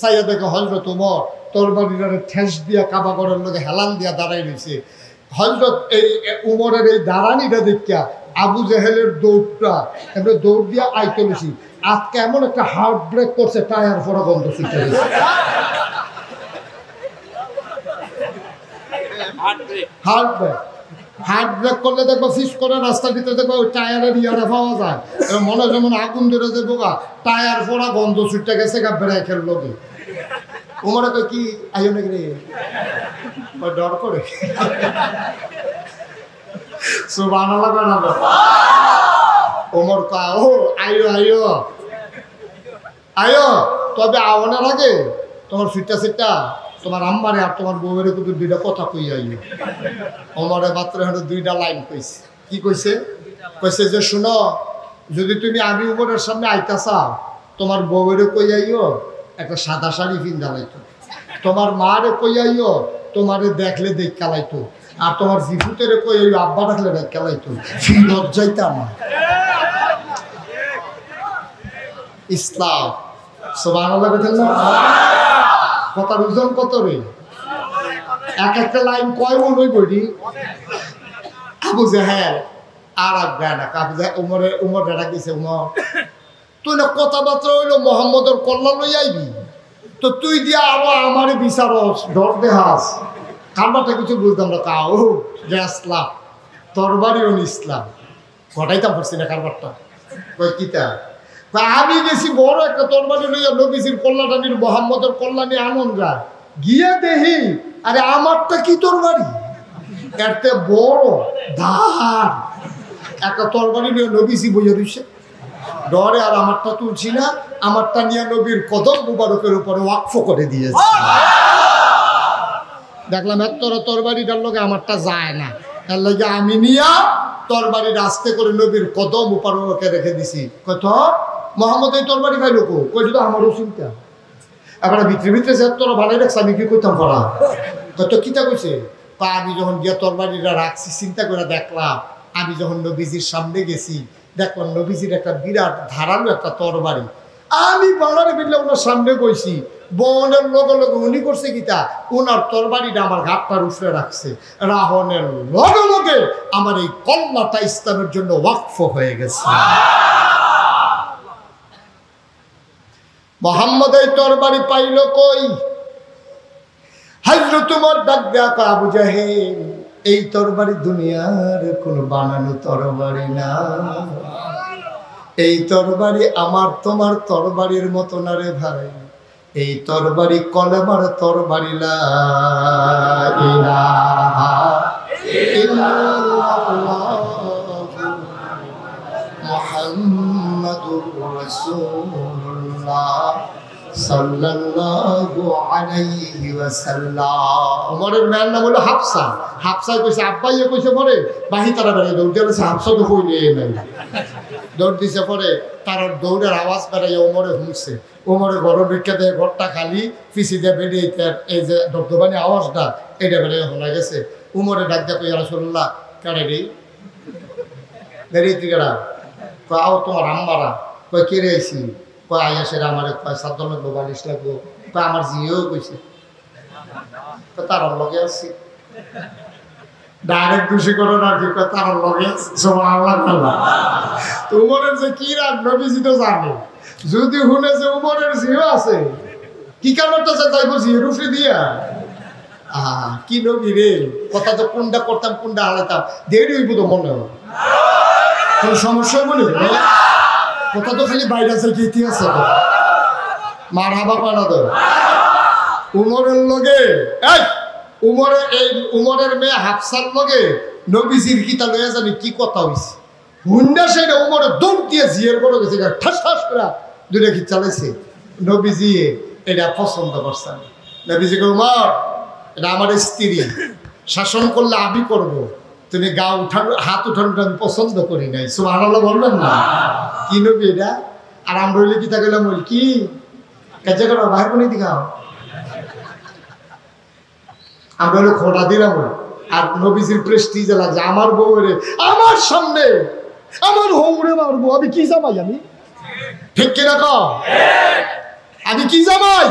চাইয়া দেখে হযরত ওমর তরবারিটারে ঠেস দিয়া কাবা ঘরের লগে হেলান দিয়া দাঁড়াই রয়েছে। হযরত এই উমরের এই দাঁড়ানিটা দেখিয়া আবু জেহেলের দৌড়টা এমনি দৌড় দিয়া আইতে বেশি আজকে এমন একটা হার্ট ব্রেক করছে, টায়ার ফোড়া বন্ধ ছুটে গেছে। হার্ট ব্রেক করলে দেখবো ফিস করে রাস্তার ভিতরে দেখবো ওই টায়ারের ইয়ারা পাওয়া যায়, মনে হয় যেমন আগুন ধরে দেবো গা, টায়ার ফোড়া গন্ধ ছুটে গেছে গা ব্রেকের লোকে। উমরে কই কি আইও নাকি রে, ডর করে সুবহানাল্লাহ বানাবো। ওমর কা ও আইও আইও আইও, তবে আওয়ানোর আগে তোমার সিটটা তোমার আম্মারে আর তোমার বউয়ের কিন্তু দুইটা কথা কই আইও। ওমরে মাত্র হলো দুইটা লাইন কইছে। কি কইছে? কইছে যে শুনো, যদি তুমি আমি উমরের সামনে আইতা চাও তোমার বউয়ের কই আইও একটা সাদা শাড়ি পিন্দা লাইতো, তোমার মারে কই আইও তোমারে দেখলে দেখ কালাইতো, আর তোমার জিফুতের কই আইও আব্বা দেখলে দেখ কালাইতো। লজ্জাইতা না ইসলাম। সুবহানাল্লাহ বলেন না, কথা বুঝছেন কত রে? এক একটা লাইন কয় মন হই বলি। আবু জেহেল আর আব্বানা আবু জেহেল উমর ডাক দিছে, উমর তুই না কথাবার্তা হইলো মোহাম্মদের কল্যাণ লই আইবি, তো তুই দিয়া আরো আমারে বিচারস ডর দেহাস। কারবারটা কিছু বুঝতাম না, কাউ আসলাম তরবারি ও ইসলাম ঘটাইতাম পারছি না কারবারটা। কই কিতা? আমি গেছি বড় একটা তরবারি লইয়া নবীজির কল্যাণীর মোহাম্মদের কল্যাণী আনন্দ গিয়ে দেখি আরে আমারটা কি তরবারি, এতে বড় ধার একটা তরবারি নিয়ে নবীজি বইয়া দিচ্ছে ডরে, আর আমারটা তুলছি না, আমারটা নিয়ে নবীর কদম মুবারকের উপরে ওয়াকফ করে দিয়েছে। দেখলাম এত তরবারিটার লোকে আমারটা যায় না, এর লাগে আমি নিয়া তরবারি আস্তে করে নবীর কদম মুবারকে রেখে দিছি। কত মোহাম্মদ এই তরবারি খাই লোক কইটা তো আমারও চিন্তা। এবার ভিতরে ভিতরে যে তোরা ভালো রাখছে আমি কি করতাম পড়া কত কিতা কইছে। তা আমি যখন গিয়া তরবারিটা রাখছি চিন্তা করে দেখলাম, আমি যখন নবীজির সামনে গেছি দেখলাম নবীজির একটা বিরাট ধারালো একটা তরবারি, আমি বাংলারে বিরলে ওনার সামনে বইছি, বনের লগে লগে উনি করছে কিতা ওনার তরবারিটা আমার ঘাটটার উপরে রাখছে, রাহনের লগে লগে আমার এই কল্লাটা ইসলামের জন্য ওয়াকফ হয়ে গেছে। মোহাম্মদ এই তরবারি পাইল কই? হযরত ওমর ডাক দেয়া কয়, আবু জাহেল এই তরবারি দুনিয়ার কোন বানানো তরবারি না, এই তরবারি আমার তোমার তরবারির মতো না রে ভাই, এই তরবারি কলেমার তরবারি লা ইলাহা ইল্লাল্লাহ মুহাম্মাদুর রাসূলুল্লাহ সাল্লাল্লাহু আলাইহি ওয়াসাল্লাম। ওমরের মেয়ের নাম হলো হাফসা। হাফসা কইছে আব্বাইয়ে কইছে পরে বাহি তারা বেড়ে দৌড় দিয়েছে, হাফসা তো কইলে নাই দৌড় দিছে, পরে তার দৌড়ের আওয়াজ বেড়াইয়া ওমরে হুঁকছে। ওমরে ঘরের ভিক্ষা দিয়ে ঘরটা খালি পিছি দিয়ে বেরিয়ে এই যে দবদবানি আওয়াজটা এটা বেড়ে শোনা গেছে। উমরে ডাক দিয়া কইয়া রাসূলুল্লাহ কারে রে বেরিয়ে তুই কেডা? আও তোমার আম্মারা। কয় কে রে আইছি? কয় আইয়াসের আমারে কয় সাদ্দল লাগবো বালিশ লাগবো। কয় আমার জিও কইছে তার লগে আছি, ডাইরেক্ট খুশি করো না কি কয় তার লগে আছি। সুবহানাল্লাহ। তো উমরের যে কি রাগ নবীজি তো জানে, যদি শুনে যে উমরের জিও আছে কি কারণটা যাইব জিওর উপরে দিয়া কি নবী রে, কথা তো কোনটা করতাম কোনটা হালাইতাম দেরি হইব তো মনে হয় কোনো সমস্যা বলি কথা তো খালি বাইরে আছে কি আছে মার হাবা পানা তো উমরের লগে এই উমরের মেয়ে হাফসার লগে নবীজির কিতা লইয়া জানি কি কথা হইছে। হুন্ডা সেটা উমরে দৌড় দিয়ে জিয়ের বড় গেছে ঠাস ঠাস করে দুইটা কি চালাইছে। নবীজি এটা পছন্দ করছেন। নবীজি কে উমর এটা আমার স্ত্রী, শাসন করলে আমি করব, তুমি গা উঠানো হাত উঠানোটা আমি পছন্দ করি নাই। সুবহানাল্লাহ বলবেন না? কি নবী এটা? আর আমরা হইলে কি থাকলাম বলি কি কাজে করো বাহির কোন দিঘাও আমরা হলো খোঁড়া দিলাম। আর নবীজির প্রেস্টিজে লাগছে আমার বউরে আমার সামনে আমার হৌরে মারবো, আমি কি জামাই? আমি ঠিক কিনা কও? আমি কি জামাই?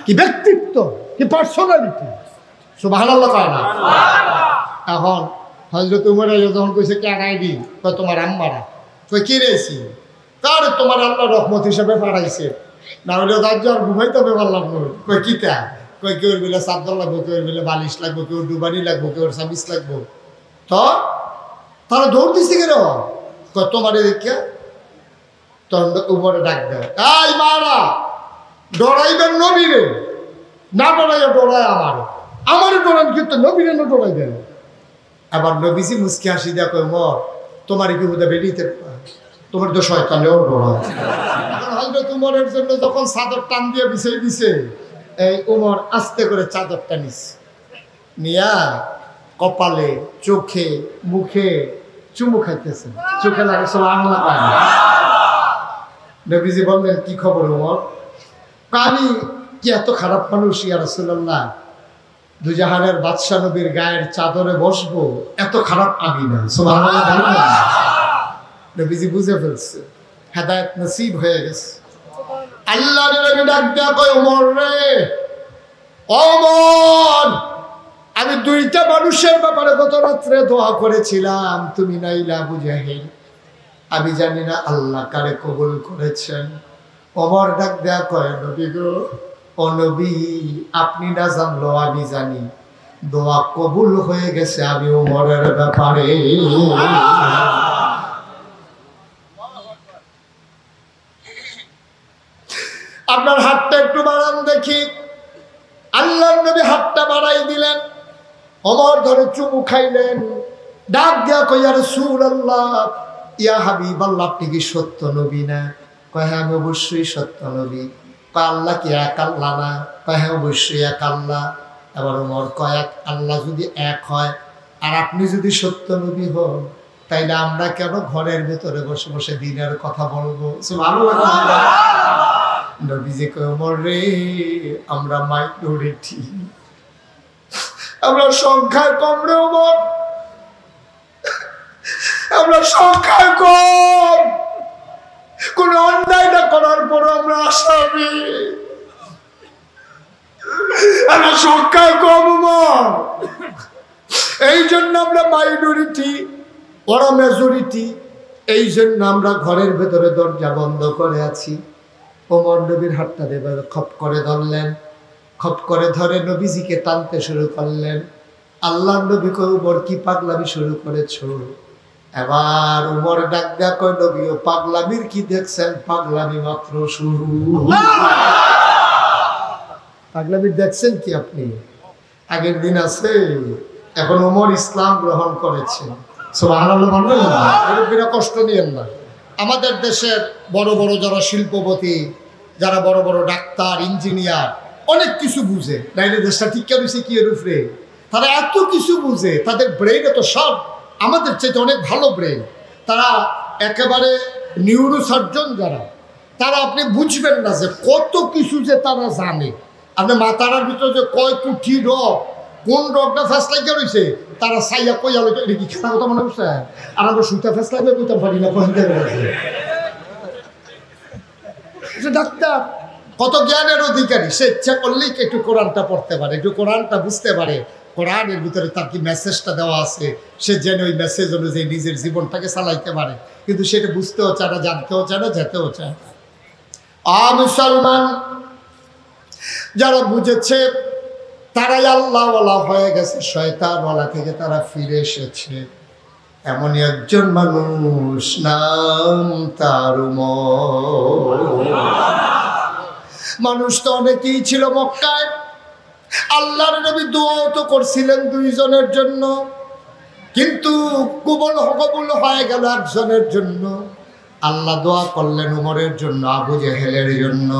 কি ব্যক্তিত্ব, কি পার্সোনালিটি, সুবহানাল্লাহ কয় না? এখন হযরত উমর যখন কইছে কেনাইডি তো তোমার আম্মারা কই কি রেছি, তার তোমার আল্লাহ রহমত হিসেবে পাঠাইছে, না হলে রাজ্য আর ঘুমাইতে হবে পারলাম না। কই কিতা, কই কেউ বেলে চাদর লাগবো, কেউ বেলে বালিশ লাগবো, কেউ ডুবানি লাগবো, কেউ সাবিস লাগবো। তো তারা দৌড় দিচ্ছে কেন, তোমার দেখে তখন উপরে ডাক দেয়, এই মারা ডরাইবেন নবীরে, না ডরাইয়া ডরায় আমারে ডরান, কিন্তু নবীরে না ডরাই দেন। আবার নবীজি মুস্কি হাসি দেয়া কয়, উমর তোমার কি বোধহয় বেরিয়েতে, তোমার তো শয়তানেও ডরায়। হযরত উমরের জন্য যখন চাদর টান দিয়ে বিছাই দিছে, এই উমর আস্তে করে চাদরটা নিছে, নিয়া কপালে, চোখে, মুখে চুমু খাইতেছে, চোখে লাগে সুবহানাল্লাহ পায় না। নবীজি বললেন, কি খবর উমর? আমি কি এত খারাপ মানুষ ইয়া রাসূলুল্লাহ, দুজাহানের বাদশা নবীর গায়ের চাদরে বসবো, এত খারাপ আমি না। সুবহানাল্লাহ। নবীজি বুঝে ফেলছে, হেদায়েত নসিব হয়ে গেছে। আল্লাহর নবী ডাক দেয়া কয়, ওমর রে, ওমর আমি দুইটা মানুষের ব্যাপারে গত রাত্রে দোয়া করেছিলাম, তুমি নাইলা আবু জাহেল, আমি জানি না আল্লাহ কারে কবুল করেছেন। ওমর ডাক দেয়া কয়, নবী গো, ও নবী আপনি না জানলো আমি জানি, দোয়া কবুল হয়ে গেছে আমি ওমরের ব্যাপারে। আপনার হাতটা একটু বাড়ান দেখি। আল্লাহর নবী হাতটা বাড়াই দিলেন, ওমর ধরে চুমু খাইলেন, ডাক দেয়া কই, ইয়া রাসূলুল্লাহ, ইয়া হাবিবাল্লাহ, আপনি কি সত্য নবী না? কয় হ্যাঁ আমি অবশ্যই সত্য নবী। কয় আল্লাহ কি এক আল্লাহ না? কয় হ্যাঁ অবশ্যই এক আল্লাহ। এবার ওমর কয়, এক আল্লাহ যদি এক হয় আর আপনি যদি সত্য নবী হন, তাইলে আমরা কেন ঘরের ভেতরে বসে বসে দিনের কথা বলবো? সুবহানাল্লাহ। নবীজি কয়, ওমর রে, আমরা মাইনরিটি, আমরা সংখ্যায় কম রে ওমর, আমরা সংখ্যায় কম, কোন অন্যায় না করার পর আমরা আসামি, আমরা সংখ্যায় কম ওমর, এই জন্য আমরা মাইনরিটি, ওরা মেজরিটি, এই জন্য আমরা ঘরের ভেতরে দরজা বন্ধ করে আছি। ওমর নবীর হাতটা দেবে খপ করে ধরলেন, খপ করে ধরে নবীজিকে টানতে শুরু করলেন। আল্লাহ নবী কয়, উমর কি পাগলামি শুরু করেছো? এবার উমর ডাক দেয়া কয়, নবী ও পাগলামির কি দেখছেন? পাগলামি মাত্র শুরু। পাগলামি দেখছেন কি আপনি? আগের দিন আছে, এখন উমর ইসলাম গ্রহণ করেছে। সুবহানাল্লাহ বলবেন না, এর কষ্ট নিয়েন না। আমাদের দেশের বড় বড় যারা শিল্পপতি, যারা বড় বড় ডাক্তার, ইঞ্জিনিয়ার, অনেক কিছু বুঝে, নাইলে দেশটা ঠিক কেছে কি এর উপরে, তারা এত কিছু বুঝে, তাদের ব্রেন এত সব আমাদের চাইতে অনেক ভালো ব্রেন, তারা একেবারে নিউরোসার্জন যারা, তারা আপনি বুঝবেন না যে কত কিছু যে তারা জানে। আপনি মাথার ভিতরে যে কয় কোটি রোগ, কোন রোগটা ফেসলা কে রয়েছে, তারা সাইয়া কইয়া লইতো, এটা কি খেলা কথা মনে করছে? আর আমরা সুতা ফেসলা কইতাম পারি না, ডাক্তার কত জ্ঞানের অধিকারী, সে ইচ্ছা করলেই একটু কোরআনটা পড়তে পারে, একটু কোরআনটা বুঝতে পারে, কোরআনের ভিতরে তার কি মেসেজটা দেওয়া আছে, সে যেন ওই মেসেজ অনুযায়ী নিজের জীবনটাকে চালাইতে পারে, কিন্তু সেটা বুঝতেও চায় না, জানতেও চায় না, যেতেও চায় না। মুসলমান যারা বুঝেছে তারাই আল্লাহওয়ালা হয়ে গেছে, শয়তানওয়ালা থেকে তারা ফিরে এসেছে। এমনই একজন মানুষ, নাম তার উমর। মানুষ তো অনেকেই ছিল মক্কায়, আল্লাহর নবী দোয়া তো করছিলেন দুইজনের জন্য, কিন্তু কবুল হয়ে গেল একজনের জন্য। আল্লাহ দোয়া করলেন উমরের জন্য, আবু জেহেলের জন্য।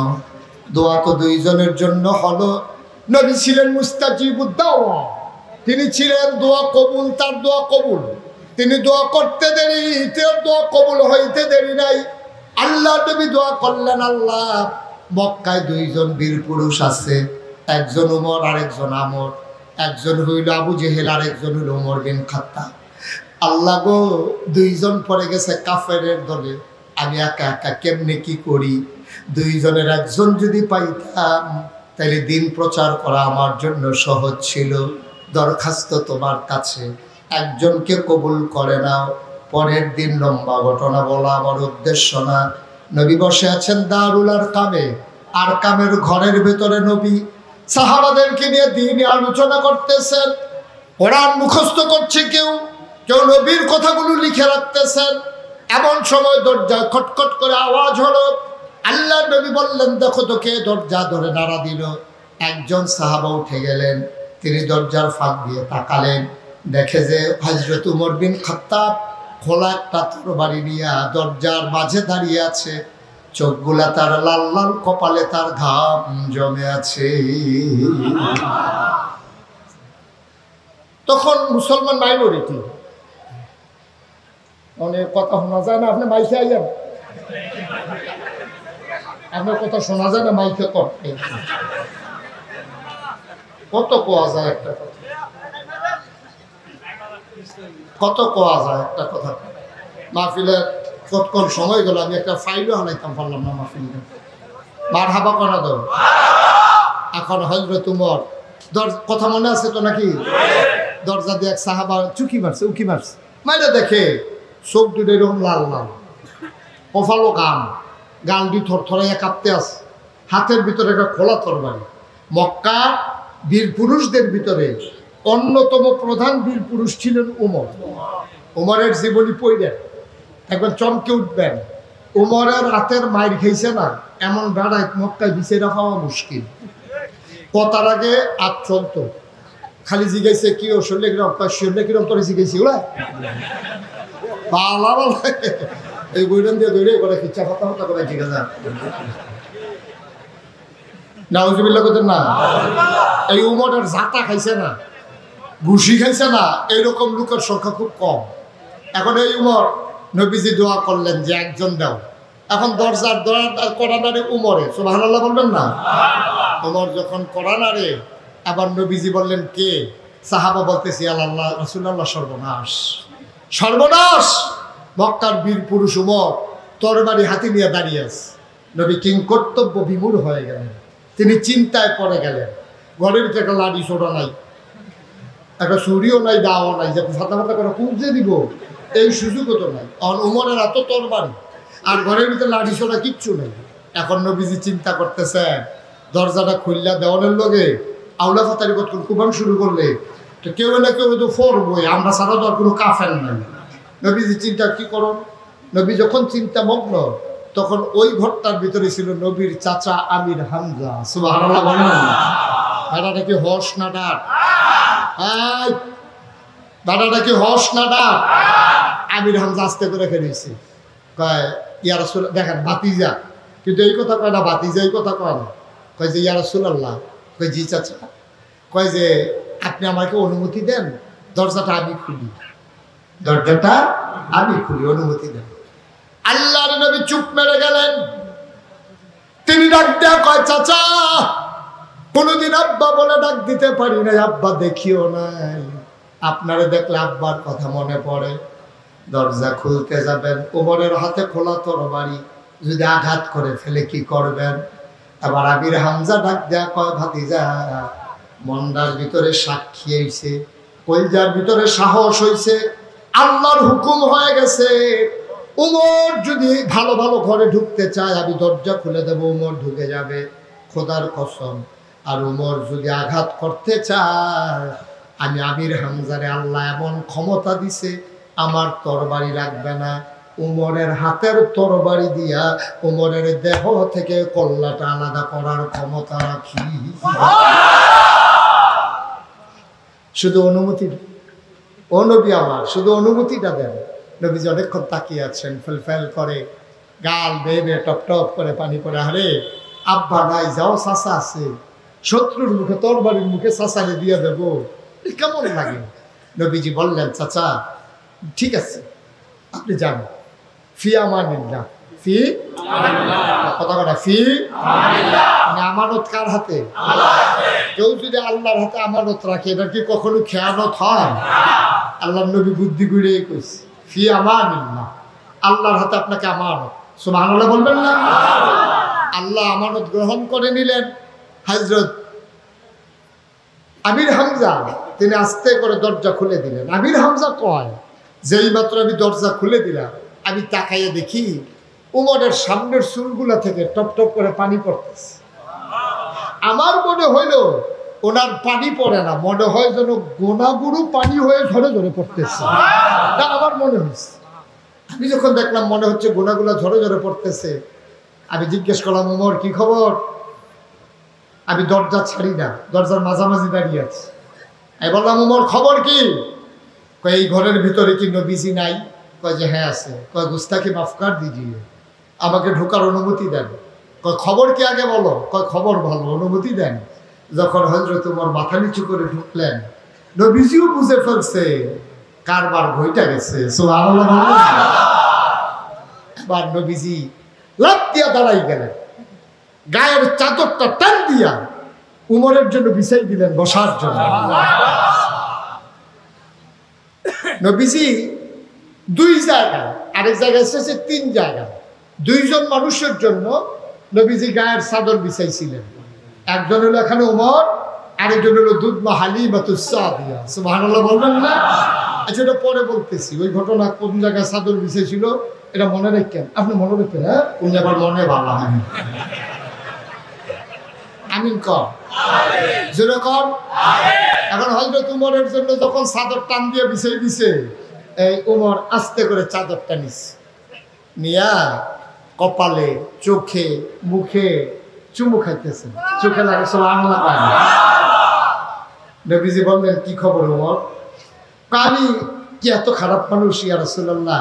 দোয়া তো দুইজনের জন্য হলো। নবী ছিলেন মুস্তাজিবুদ দাওয়া, তিনি ছিলেন দোয়া কবুল, তার দোয়া কবুল। তিনি দোয়া করতে দেরি, তার দোয়া কবুল হইতে দেরি নাই। আল্লাহ নবী দোয়া করলেন, আল্লাহ মক্কায় দুইজন বীর পুরুষ আছে, একজন উমর আর একজন আমর, একজন হইল আবু জেহেল আর একজন হইল উমর বিন খাত্তাব। আল্লাহ গো, দুইজন পড়ে গেছে কাফেরের দলে, আমি একা একা কেমনে কি করি? দুইজনের একজন যদি পাইতাম তাইলে দিন প্রচার করা আমার জন্য সহজ ছিল। দরখাস্ত তোমার কাছে, একজনকে কবুল করে নাও। পরের দিন লম্বা ঘটনা বলা আমার উদ্দেশ্য না। নবী বসে আছেন দারুল আরকামে, আরকামের ঘরের ভেতরে নবী সাহাবাদেরকে নিয়ে দিনে আলোচনা করতেছেন। কোরআন মুখস্থ করছে কেউ, কেউ নবীর কথাগুলো লিখে রাখতেছেন। এমন সময় দরজা খটখট করে আওয়াজ হলো। আল্লাহর নবী বললেন, দেখো তো কে দরজা ধরে নাড়া দিল। একজন সাহাবা উঠে গেলেন, তিনি দরজার ফাঁক দিয়ে তাকালেন, দেখে যে হযরত উমর বিন খাত্তাব খোলা একটা তরবারি নিয়ে দরজার মাঝে দাঁড়িয়ে আছে। চোখগুলা তার লাল লাল, কপালে তার ঘাম জমে আছে। তখন মুসলমান মাইনরিটি, অনেক কথা শোনা যায় না। আপনি মাইকে আইয়ান, আপনার কথা শোনা যায় না মাইকে কর। কত কোয়া যায় একটা কথা, কত কোয়া যায় একটা কথা। মাহফিলের কতক্ষণ সময় গেল, আমি একটা ফাইলও আনাইতাম পারলাম না মাহফিলে। মার হাবা করা দাও। এখন হযরত উমর কথা মনে আছে তো নাকি? দরজা দিয়ে এক সাহাবা চুকি মারছে, উকি মারছে, মাইরা দেখে চোখ দুটো এরকম লাল লাল, কপালো গাম, গাল দিয়ে থরথরাইয়া কাঁপতে আছে, হাতের ভিতরে একটা খোলা তরবারি। মক্কা বীর পুরুষদের ভিতরে অন্যতম প্রধান বীর পুরুষ ছিলেন উমর। উমরের জীবনী পড়লেন একবার চমকে উঠবেন। উমরের রাতের মাইর খেয়েছে না এমন বেড়ায় মক্কায় বিছেরা পাওয়া মুশকিল। কথার আগে আপ চলতো, খালি জিগাইছে কি ও শরীরে কিরম, শরীরে কিরম তোরে জিগাইছি ওরা বালা বালা এই বইটান দিয়ে দৌড়ে করে খিচ্ছা কথা কথা করে জিজ্ঞাসা নাউজুবিল্লাহ করতেন না। এই উমরের জাতা খাইছে না, ঘুষি খাইছে না, এইরকম লোকের সংখ্যা খুব কম। এখন এই উমর নবীজি দোয়া করলেন যে একজন দাও। এখন দরজার করানারে উমরে, সুবহানাল্লাহ বলবেন না? উমর যখন করানারে, আবার নবীজি বললেন কে? সাহাবা বলতেছি আল্লাহ রাসূলুল্লাহ। সর্বনাশ, সর্বনাশ! মক্কার বীর পুরুষ উমর তরবারি হাতে নিয়ে দাঁড়িয়ে আছে। নবী কিং কর্তব্য বিমূঢ় হয়ে গেলেন, তিনি চিন্তায় পড়ে গেলেন। ঘরের ভিতরে একটা লাঠি ছোড়া নাই, একটা ছুরিও নাই, দাওয়া নাই, যে ফাটা ফাটা করে কুঁজে দিব এই সুযোগও তো নাই। আর উমরের এত তরবারি আর ঘরের ভিতরে লাঠি ছোড়া কিচ্ছু নেই। এখন নবীজি চিন্তা করতেছেন দরজাটা খুললা দেওয়ানের লগে আউলা ফাতারি কতক্ষণ কুবান শুরু করলে তো কেউ না কেউ তো ফোরবই, আমরা ছাড়া তো আর কোনো কাফের নাই। নবীজি চিন্তা কি করুন। নবী যখন চিন্তা মগ্ন, তখন ওই ঘরটার ভিতরে ছিল নবীর চাচা আমির হামজা। সুবহানাল্লাহ বলেন। দাদাটা কি হস না ডাক? দাদাটা কি হস না ডাক? আমির হামজা আস্তে করে খেলেছে, কয় ইয়া রাসূলুল্লাহ, দেখেন ভাতিজা, কিন্তু এই কথা কয় না, ভাতিজা এই কথা কয় না, কয় যে ইয়া রাসূলুল্লাহ। কয় জি চাচা। কয় যে আপনি আমাকে অনুমতি দেন, দরজাটা আমি খুলি, দরজাটা আমি খুলি, অনুমতি দেন। আল্লাহর নবী চুপ মেরে গেলেন। তিনি ডাক দেয়া কয় চাচা, কোনদিন আব্বা বলে ডাক দিতে পারি নাই, আব্বা দেখিও নাই, আপনারে দেখলে আব্বার কথা মনে পড়ে। দরজা খুলতে যাবেন, উমরের হাতে খোলা তরবারি, যদি আঘাত করে ফেলে কি করবেন? আবার আমির হামজা ডাক দেয়া কয় ভাতিজা, মন্দার ভিতরে সাক্ষী হইছে, কলজার ভিতরে সাহস হইছে, আল্লাহর হুকুম হয়ে গেছে। উমর যদি ভালো ভালো ঘরে ঢুকতে চায় আমি দরজা খুলে দেবো, উমর ঢুকে যাবে, খোদার কসম। আর উমর যদি আঘাত করতে চায়, আমি আমির হামজারে আল্লাহ এমন ক্ষমতা দিছে, আমার তরবারি লাগবে না, উমরের হাতের তরবারি দিয়া উমরের দেহ থেকে কল্লাটা আলাদা করার ক্ষমতা রাখি। শুধু অনুমতি, ও নবী আমার শুধু অনুমতিটা দেন। নবীজি অনেকক্ষণ তাকিয়ে আছেন, ফেলফেল করে, গাল বেয়ে বেয়ে টপ টপ করে পানি পড়ে। আরে আব্বা নাই, যাও চাচা আছে, শত্রুর মুখে তরবারির মুখে চাচারে দিয়ে দেবো, কেমন লাগে? নবীজি বললেন চাচা ঠিক আছে আপনি যান, ফি আমানিল্লাহ, ফি কথা কথা, ফি মানে আমানত কার হাতে? কেউ যদি আল্লাহর হাতে আমানত রাখে, এটা কি কখনো খেয়ানত হয়? আল্লাহর নবী বুদ্ধি করে কইছে, ফি আমানিল্লাহ, আল্লাহর হাতে আপনাকে আমানত। সুবহানাল্লাহ বলবেন না? আল্লাহ আমানত গ্রহণ করে নিলেন। হযরত আমির হামজা তিনি আস্তে করে দরজা খুলে দিলেন। আমির হামজা কয়, যেই মাত্র আমি দরজা খুলে দিলাম, আমি তাকাইয়া দেখি উমরের সামনের চুলগুলা থেকে টপ টপ করে পানি পড়তেছে। আমার মনে হইল ওনার পানি পড়ে না, মনে হয় যেন গোনাগুরু পানি হয়ে ঝরে ঝরে পড়তেছে। না, আমার মনে হয়েছে। আমি যখন দেখলাম মনে হচ্ছে গোনাগুলা ঝরে ঝরে পড়তেছে, আমি জিজ্ঞেস করলাম, উমর কি খবর? আমি দরজা ছাড়ি না, দরজার মাঝামাঝি দাঁড়িয়ে আছে। আমি বললাম, উমর খবর কি? কয় এই ঘরের ভিতরে কি নবীজি নাই? কয় যে হ্যাঁ আছে। কয় গুস্তাখি মাফ কর দিজিয়ে, আমাকে ঢোকার অনুমতি দেন। কয় খবর কি আগে বলো? কয় খবর ভালো, অনুমতি দেন। যখন হযরত উমর মাথা নিচু করে ঢুকলেন, নবীজিও বুঝে ফেলছে কারবার ঘইটা গেছে। সুবহানাল্লাহ। এবার নবীজি লাফ দিয়া দাঁড়াই গেলেন, গায়ের চাদরটা টান দিয়া উমরের জন্য বিছাই দিলেন বসার জন্য। নবীজি দুই জায়গায়, আরেক জায়গায় এসেছে তিন জায়গায়, দুইজন মানুষের জন্য নবীজি গায়ের চাদর বিছাইছিলেন। একজন হলো এখানে উমর, আরেকজন হলো দুধমা হালিমাতুস সাদিয়া। সুবহানাল্লাহ বলবেন না? আচ্ছা, এটা পরে বলতেছি। ওই ঘটনা কোন জায়গায় চাদর বিছাইছিল এটা মনে রাখেন, আপনি মনে রাখবেন। হ্যাঁ, কোন জায়গার মনে ভালো হয়। আমিন কর, জোরে কর। এখন হযরত উমরের জন্য যখন চাদর টান দিয়ে বিছাই দিছে, এই উমর আস্তে করে চাদরটা নিছে, নিয়া কপালে, চোখে, মুখে চুমু খাইতেছেন। চোখে লাগে সুবহানাল্লাহ। নবীজি বললেন, কি খবর উমর? আমি কি এত খারাপ মানুষ ইয়া রাসূলুল্লাহ?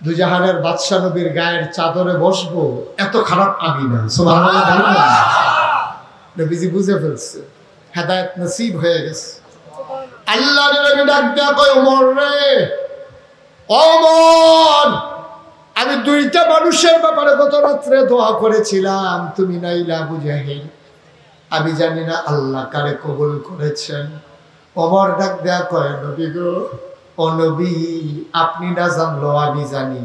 দুজাহানের বাদশা নবীর গায়ের চাদরে বসবো, এত খারাপ আমি না। সুবহানাল্লাহ। নবীজি বুঝে ফেলছে, হেদায়েত নসিব হয়ে গেছে। আল্লাহর নবী ডাক দেয়া কয়, ওমর রে, ওমর, আমি দুইটা মানুষের ব্যাপারে গত রাত্রে দোয়া করেছিলাম, তুমি নাইলা আবু জাহেল। আমি জানি না আল্লাহ কারে কবুল করেছেন। ওমর ডাক দেয়া কয়, নবী গো, ও নবী, আপনি না জানলো আমি জানি,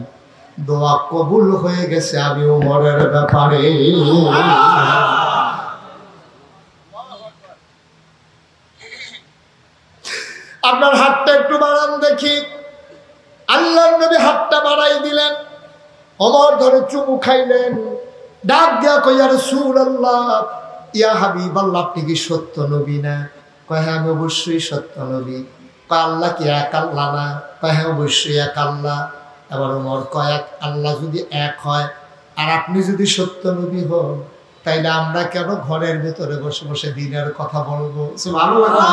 দোয়া কবুল হয়ে গেছে আমি ওমরের ব্যাপারে। আপনার হাতটা একটু বাড়ান দেখি। আল্লাহর নবী হাতটা বাড়াই দিলেন, ওমর ধরে চুমু খাইলেন, ডাক দিয়া কই, ইয়া রাসূলুল্লাহ, ইয়া হাবিবাল্লাহ, আপনি কি সত্য নবী না? কয় হ্যাঁ, আমি অবশ্যই সত্য নবী। কয় আল্লাহ কি এক আল্লাহ না? কয় হ্যাঁ, অবশ্যই এক আল্লাহ। এবার ওমর কয়, এক আল্লাহ যদি এক হয় আর আপনি যদি সত্য নবী হন, তাইলে আমরা কেন ঘরের ভেতরে বসে বসে দিনের কথা বলবো? সুবহানাল্লাহ।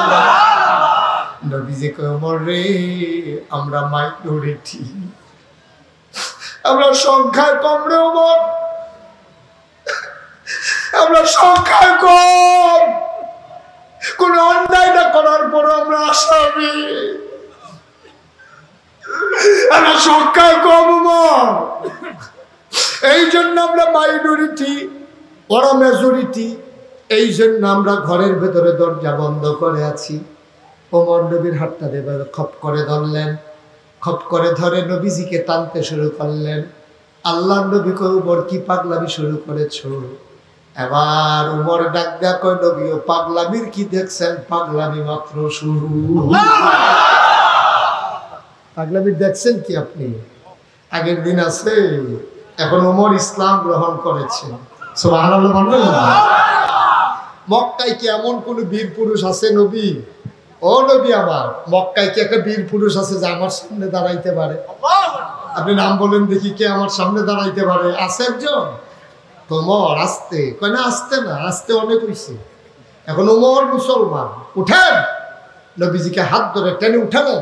নবীজি কয়, ওমর রে, আমরা মাইনরিটি, আমরা সংখ্যায় কম রে ওমর, আমরা সংখ্যায় কম। কোন অন্যায় না করার পর আমরা আসামি, আমরা সংখ্যায় কম ওমর। এই জন্য আমরা মাইনরিটি, ওরা মেজরিটি। এই জন্য আমরা ঘরের ভেতরে দরজা বন্ধ করে আছি। ওমর নবীর হাতটা এভাবে খপ করে ধরলেন, খপ করে ধরে নবীজিকে টানতে শুরু করলেন। আল্লাহর নবী কয়, উমর কি পাগলামি শুরু করেছো? এবার উমর ডাক দেয়া কয়, নবী ও পাগলামির কি দেখছেন? পাগলামি মাত্র শুরু। পাগলামি দেখছেন কি আপনি? আগের দিন আছে, এখন উমর ইসলাম গ্রহণ করেছে। সুবহানাল্লাহ বলবেন না? মক্কায় কি এমন কোন বীর পুরুষ আছে নবী? ও নবী আমার, মক্কায় কি একটা বীর পুরুষ আছে যে আমার সামনে দাঁড়াইতে পারে? আপনি নাম বলেন দেখি, কে আমার সামনে দাঁড়াইতে পারে? আছে একজন? ওমর আসতে কয় না, আসতে না, আসতে অনেক হইছে। এখন ওমর মুসলমান, উঠেন। নবীজিকে হাত ধরে টেনে উঠালেন।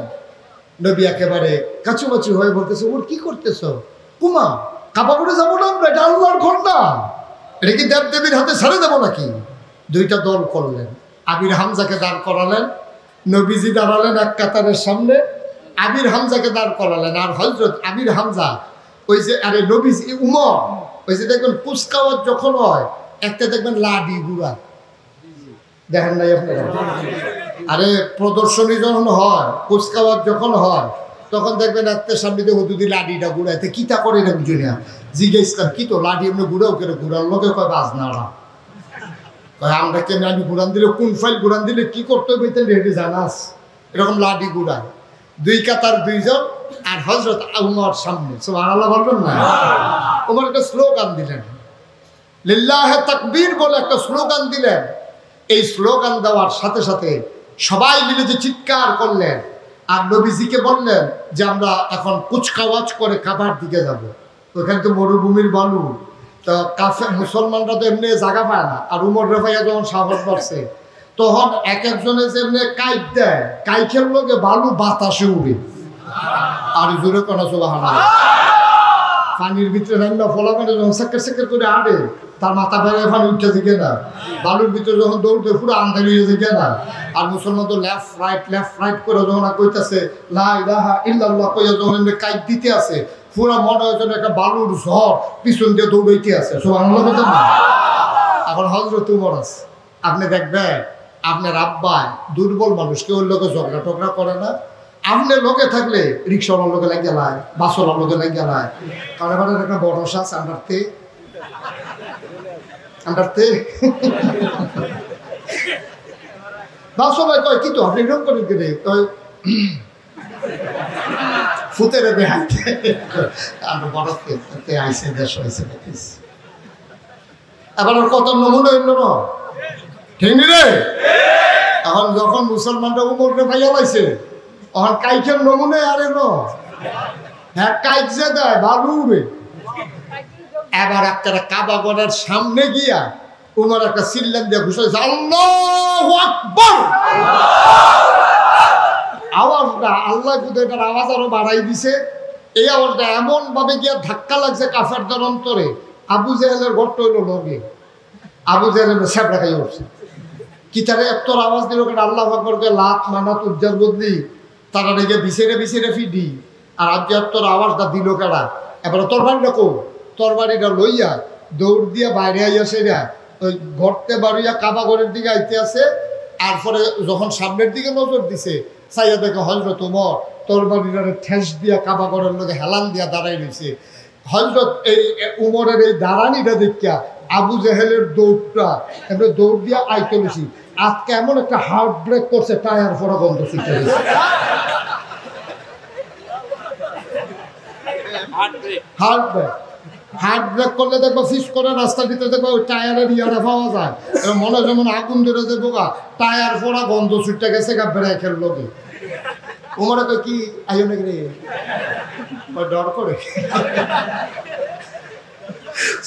নবী একেবারে কাছুমাচু হয়ে বলতেছে, ওর কি করতেছ? কুমা কাপা করে যাবো না আমরা, এটা আল্লাহর ঘর না, এটা কি দেব দেবীর হাতে ছেড়ে দেবো নাকি? দুইটা দল করলেন, আমির হামজাকে দাঁড় করালেন, নবীজি দাঁড়ালেন এক কাতারের সামনে, আমির হামজাকে দাঁড় করালেন। আর হযরত আমির হামজা ওই যে, আরে নবীজি উমর, ওই যে দেখবেন কুচকাওয়াজ যখন হয়, একটা দেখবেন লাডি গুড়া, দেখেন নাই আপনারা? আরে প্রদর্শনী যখন হয়, কুচকাওয়াজ যখন হয়, তখন দেখবেন একটা সামনে দিয়ে হুদুদি লাডিটা ঘুরাইতে কিতা করে না বুঝি না, জিজ্ঞেস কর কি তো লাডি এমনি ঘুরাও কেন? ঘুরার লোকে কয় বাজ না। আমরা কেন আমি ঘুরান দিলে কোন ফাইল ঘুরান দিলে কি করতে হবে রেডি জানাস এরকম লাডি ঘুরায় 2 কাতার 2 জন আর হযরত উমর সামনে সুবহানাল্লাহ বলবেন না উমর একটা স্লোগান দিলেন লিল্লাহি তাকবীর বলে একটা স্লোগান দিলেন এই স্লোগান দেওয়ার সাথে সাথে সবাই মিলে যে চিৎকার করলেন আর নবীজিকে বললেন যে আমরা এখন কুচকাওয়াজ করে কাবার দিকে যাব ওখানে তো মরুভূমির বালু তো কাফের মুসলমানরা তো এমনি জায়গা পায় না আর উমর রেফাইয়া যখন সাহস করছে তখন এক একজনে যেমনি কাইট দেয় কাইখের লোকে বালু বাতাসে উড়ে আর জোরে কোনা সুবহানাল্লাহ পানির ভিতরে রান্না ফলা মানে যখন সেকের সেকের করে আড়ে তার মাথা বেড়ে পানি উঠতে দিকে না বালুর ভিতরে যখন দৌড়তে পুরো আন্ধারি হয়ে দিকে না আর মুসলমান তো লেফট রাইট করে যখন কইতাছে লা ইলাহা ইল্লাল্লাহ কইয়া যখন কাইট দিতে আছে পুরো মনে হয় যেন একটা বালুর ঝড় পিছন দিয়ে দৌড়াইতে আছে সুবহানাল্লাহ বলতেন না এখন হযরত উমর আছে আপনি দেখবেন আপনার আব্বা দুর্বল মানুষ কেউ লোকে ঝগড়া টগড়া করে না আপনি লোকে থাকলে রিক্সাওয়ালার লোকে লাগিয়ে লাই বাসওয়ালার লোকে লাগিয়ে লাই কারণ এবার একটা ভরসা আছে আন্ডারতে বাসওয়ালা কয় কি তো আপনি এরকম করেন কেন ফুতেরে দেখাইতে আমরা বড়তে আইসে দেশ হয়েছে এবার কত নমুনা হইল না ঠিক রে এখন যখন মুসলমানরা উমরকে ভাইয়া পাইছে তখন কাইখের নমুনে আরে ন হ্যাঁ কাইক যে দেয় বালু উড়ে এবার একটা কাবা গড়ের সামনে গিয়া উমর একটা সিল্লান দিয়ে ঘুষাইছে আল্লাহু আকবার আওয়াজটা আল্লাহ এটার আওয়াজ আরো বাড়াই দিছে এই আওয়াজটা এমন ভাবে গিয়া ধাক্কা লাগছে কাফেরদের অন্তরে আবু জেহেলের গর্ত হইল লগে আবু জেহেলের স্যাপড়া খাই উঠছে কি তারা এত আওয়াজ দিল কেন আল্লাহ আকবরকে লাত মানাত উজ্জার বদলি তারা রেগে বিছেরে ফিডি আর আজ তোর আওয়াজটা দিল কেনা এবার তরবারিটা কো তরবারিটা লইয়া দৌড় দিয়া বাইরে আইয়া সেরা ওই ঘরতে বাড়িয়া কাবা ঘরের দিকে আইতে আছে আর পরে যখন সামনের দিকে নজর দিছে চাইয়া দেখে হযরত উমর তরবারিটার ঠেস দিয়া কাবা ঘরের লোকে হেলান দিয়া দাঁড়াই রয়েছে হযরত এই উমরের এই দাঁড়ানিটা দেখিয়া আবু জেহেলের দৌড়টা এমনি দৌড় দিয়া আইতে বেশি আজকে এমন একটা হার্ট ব্রেক করছে টায়ার ফোড়া গন্ধ শিখতে হার্ট ব্রেক করলে দেখবো ফিস করে রাস্তা ভিতরে দেখবো ওই টায়ারের ইয়ারা পাওয়া যায় মনে যেমন আগুন ধরে দেবো টায়ার ফোড়া গন্ধ ছুটতে গেছে গা ব্রেকের লোকে উমরে তো কি আইও নাকি রে ডর করে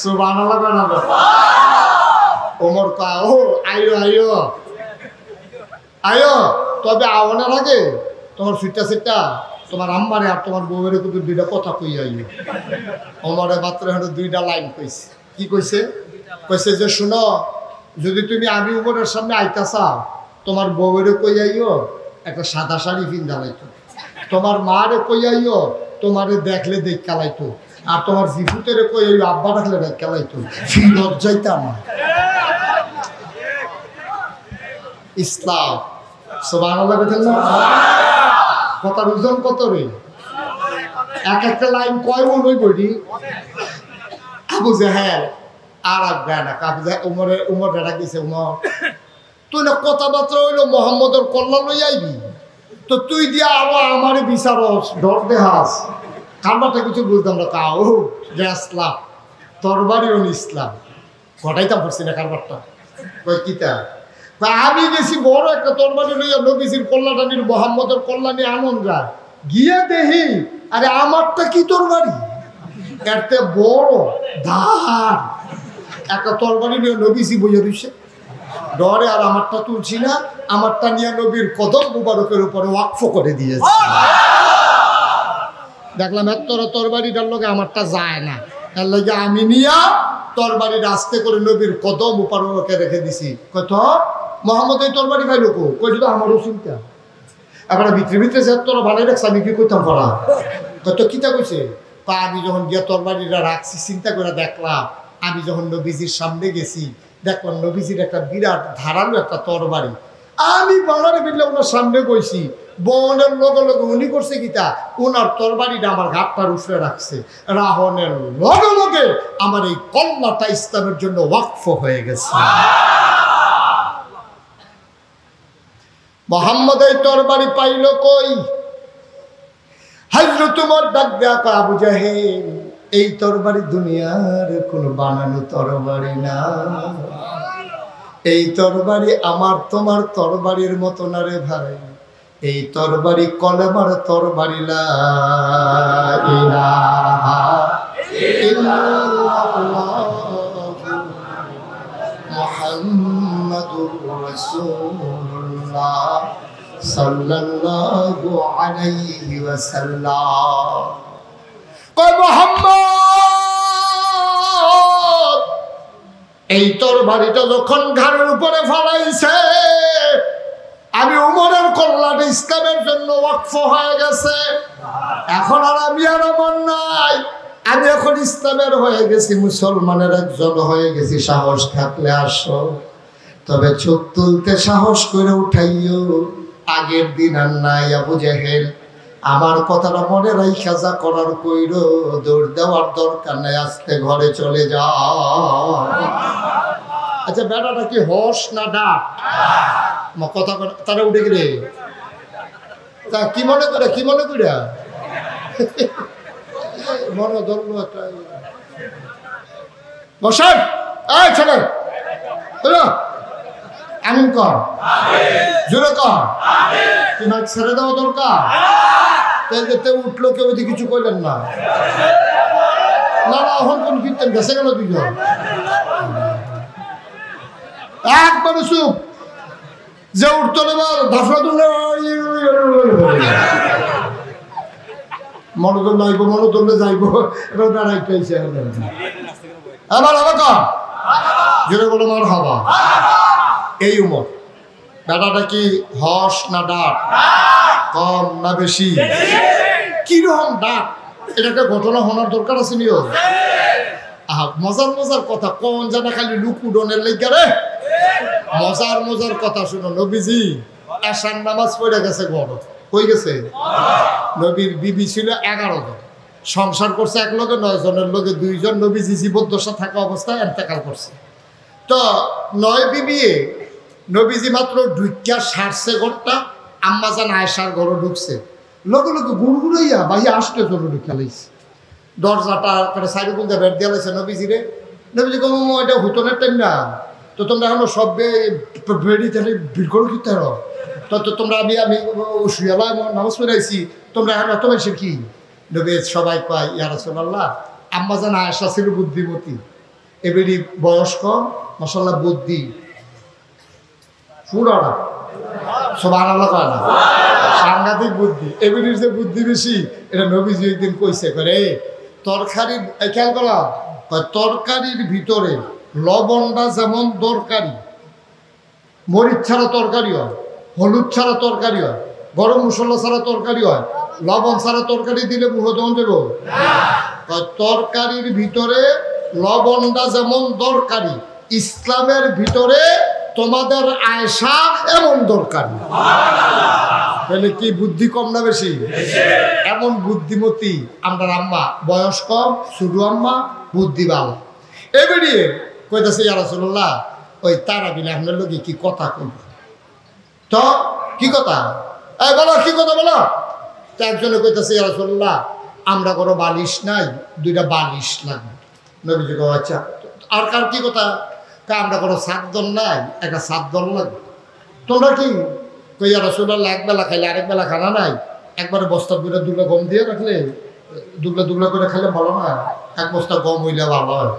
সুবহানাল্লাহ ওমর কা ও আইও তবে আওয়ানোর আগে তোমার সিটটা তোমার আম্মারে আর তোমার বউয়ের কিন্তু 2টা কথা কই আইও ওমরে মাত্র 2টা লাইন কইছে কি কইছে যে শুনো যদি তুমি আমি উমরের সামনে আইতা চাও তোমার বউয়ের কই আইও একটা সাদা শাড়ি পিন্দা লাইতো তোমার মারে কই আইও তোমারে দেখলে দেখ কালাইতো আর তোমার জিফুতের কই আইও আব্বা দেখলে দেখ কালাইতো লজ্জাইতা না ইসলাম সুবহানাল্লাহ বলেন না কথার ওজন কত রে এক একটা লাইন কয় মন হই বডি আবু জাহেল আর আবগানা আবু জাহেল উমর ডাক দিছে উমর তুই না কথাবার্তা হইলো মোহাম্মদের কল্যাণ লই আইবি তো তুই দিয়া আরো আমারে বিচারস ডর দেহাস কারবারটা কিছু বুঝতাম না কাও যে ইসলাম তরবারিও ইসলাম ঘটাইতাম পারছি না কারবারটা কই কিতা আমি গেছি বড় একটা তরবারি লইয়া নবীজির কল্যাণানির মোহাম্মদের কল্যাণে আনন্দ গিয়ে দেখি আরে আমারটা কি তরবারি এতে বড় ধার একটা তরবারি নিয়ে নবীজি বইয়া রইছে ডরে আর আমারটা তুলছি না আমারটা নিয়ে নবীর কদম মুবারকের উপরে ওয়াকফ করে দিয়েছে দেখলাম এত তরবারিটার লগে আমারটা যায় না এর লগে আমি নিয়া তরবারির আস্তে করে নবীর কদম মুবারকে রেখে দিছি কত মোহাম্মদ এই তরবারি ভাই লোক কই তো আমারও চিন্তা এবার ভিতরে যে তোরা ভালোই রাখছে আমি কি করতাম পড়া কত কিতা কইছে তা আমি যখন গিয়া তরবারিটা রাখছি চিন্তা করে দেখলাম আমি যখন নবীজির সামনে গেছি দেখলাম নবীজির একটা বিরাট ধারালো একটা তরবারি আমি বাংলারে বিল্লা ওনার সামনে বইছি বনের লগে লগে উনি করছে কিতা ওনার তরবারিটা আমার ঘাটটার উপরে রাখছে রাহনের লগে লগে আমার এই কল্যাণটা ইসলামের জন্য ওয়াকফ হয়ে গেছে মোহাম্মদ এই তরবারি পাইল কই? হযরত উমর ডাক দেয়া কয়, আবু জাহেল, এই তরবারি দুনিয়ার কোন বানানো তরবারি না। এই তরবারি আমার তোমার তরবারির মতো না রে ভাই। এই তরবারি কলেমার তরবারি, লা ইলাহা ইল্লাল্লাহ মুহাম্মাদুর রাসূলুল্লাহ সাল্লাল্লাহু আলাইহি ওয়াসাল্লাম। কয় মুহাম্মদ, এই তরবারিটা যখন ঘাড়ের উপরে ফলাইছে, আমি উমরের কল্যাণ ইসলামের জন্য ওয়াকফ হয়ে গেছে। এখন আর আমি আর আমার নাই, আমি এখন ইসলামের হয়ে গেছি, মুসলমানের একজন হয়ে গেছি। সাহস থাকলে আসো, তবে চোখ তুলতে সাহস করে উঠাইও। আগের দিন আর নাই আবু জাহেল, আমার কথাটা মনে রাইখা যা করার কইরো। দৌড় দেওয়ার দরকার নাই, আজকে ঘরে চলে যাও। আচ্ছা বেটাটা কি হস না ডাক? কথা তারা উঠে গেলে তা কি মনে করে, কি মনে করে মনে ধরলো একটা বসান। এই ছেলে আমিন কর, জোরে কর। তোমার ছেড়ে দেওয়া দরকার। উঠলো কেউ কিছু করলেন না, না না এখন কোন কীর্তন গেছে গেল দুজন। একবার চুপ, যে উঠতো না ধাফড়া তুললে মনোদল নাইব, মনোদলে যাইব। এবার দাঁড়াইতেছে আবার হবে কর, জোরে বলো মার হবা। এই উমর বেটাটা কি হস না ডাক, কম না বেশি, কিরকম ডাক? এটা একটা ঘটনা হওয়ার দরকার আছে নিও। মজার মজার কথা কোন জানা, খালি লুকুডনের লেগে রে। মজার মজার কথা শুনো। নবীজি এশার নামাজ পড়ে গেছে, বড় হয়ে গেছে। নবীর বিবি ছিল 11 জন, সংসার করছে এক লোকে 9 জনের লোকে 2 জন। নবীজি জীবদ্দশা থাকা অবস্থায় এন্তেকাল করছে। তো 9 বিবি নবীজি মাত্র ঢুকিয়া সারছে ঘরটা, আম্মাজান আয়েশার ঘরে ঢুকছে। লোকে লোকে গুড়গুড়াইয়া ভাই আসতে চলো খেলাইছে। দরজাটা করে সাইডে কোন বেড দিয়ে লাইছে নবীজি রে। নবীজি কম এটা হুতনের টাইম না, তো তোমরা এখনো সব বেড়ি তাহলে ভিড় করো কি তার। তো তোমরা আমি শুয়ালা নামাজ পড়াইছি, তোমরা এখন এত মানুষের কি? নবী সবাই কয়, ইয়া রাসূলুল্লাহ, আম্মাজান আয়েশা ছিল বুদ্ধিমতী, এবারই বয়স্ক, মাশাআল্লাহ বুদ্ধি পুরানা, সুবহানাল্লাহ কয় না, সাংঘাতিক বুদ্ধি। এবারের যে বুদ্ধি বেশি, এটা নবীজি একদিন কইছে করে তরকারির খেয়াল করা, তরকারির ভিতরে লবণটা যেমন দরকারি, মরিচ ছাড়া তরকারি হয়, হলুদ ছাড়া তরকারি হয়, গরম মশলা ছাড়া তরকারি হয়, লবণ ছাড়া তরকারি দিলে মুহ দমন দেব। তরকারির ভিতরে লবণটা যেমন দরকারি, ইসলামের ভিতরে তোমাদের আয়েশা এমন দরকারি। তাহলে কি বুদ্ধি কম না বেশি? এমন বুদ্ধিমতী আমরা আম্মা, বয়স কম, ছোট আম্মা, বুদ্ধি ভালো। এবারে কইতাছে, ইয়া রাসূলুল্লাহ, ওই তারাবিল আহমের লোকে কি কথা কইব? তো কি কথা? এই বলো, কি কথা বলো? তো একজনে কইতাছে, ইয়া রাসূলুল্লাহ, আমরা কোনো বালিশ নাই, 2টা বালিশ লাগবে। নবীজি কয়, আচ্ছা। আর কার কি কথা? আমরা কোনো সাতদল নাই, একটা সাতদল লাগবে। তোমরা কি? ইয়া রাসূলুল্লাহ, একবেলা খাইলে আরেক বেলা খানা নাই, একবারে বস্তা করে 2 গম দিয়ে রাখলে, 2 করে খেলে ভালো না, 1 বস্তা গম হইলে ভালো হয়।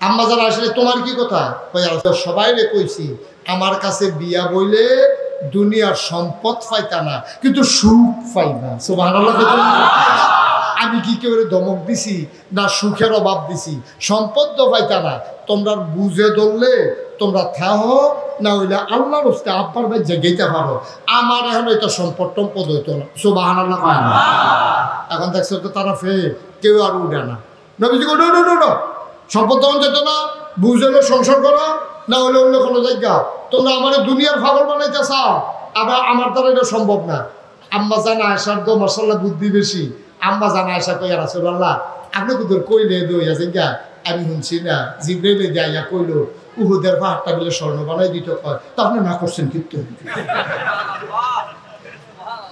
আম্মা যারা আসলে তোমার কি কথা? সবাই রে কইছি, আমার কাছে বিয়া বইলে দুনিয়ার সম্পদ পাইতা না, কিন্তু সুখ পাইবা। সুবহানাল্লাহ। আমি কি কেউ ধমক দিছি না সুখের অভাব দিছি? সম্পদ তো পাইতা না, তোমরা বুঝে ধরলে তোমরা থাহো, না হইলে আল্লাহর হস্তে আব্বার ভাই জেগেইতে পারো। আমার এখন এটা সম্পদ টম্পদ হইতো না। সুবহানাল্লাহ। এখন দেখছো তো তারা কেউ আর উঠে না। নবীজি কই, নো, সম্পদ তখন যেত না, বুঝলে সংসার করো, না হলে অন্য কোনো জায়গা। তোমরা আমার দুনিয়ার পাগল বানাইতে চাও, আবার আমার দ্বারা এটা সম্ভব না। আম্মা জান আয়েশার তো মাশাআল্লাহ বুদ্ধি বেশি। আম্মা জান আয়েশা কই, ইয়া রাসূলুল্লাহ, আপনি কুদুর কইলে দইয়া জায়গা আমি শুনছি না, জিবরাইল যাইয়া কইলো উহুদের পাহাড়টা বলে স্বর্ণ বানাই দিতে কয়, তা আপনি না করছেন কিন্তু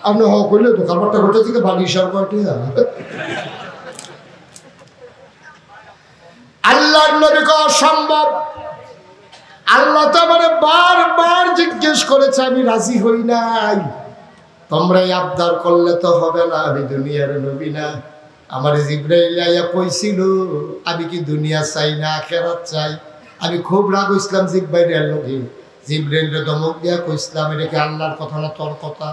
আপনি হ করলে তো খাবারটা ঘটে থেকে বালি সার কয়টি আল্লাহর নবী কওয়া সম্ভব। আল্লাহ তো আমারে বারবার জিজ্ঞেস করেছে, আমি রাজি হই নাই। তোমরা আবদার করলে তো হবে না, আমি দুনিয়ার নবী না। আমার জিবরাইল আইয়া কইছিল আমি কি দুনিয়া চাই না আখিরাত চাই। আমি খুব রাগ হইছিলাম জিবরাইলের লগে। জিবরাইলের ধমক দিয়া কইছিলাম, এটা কি আল্লাহর কথা না তোর কথা?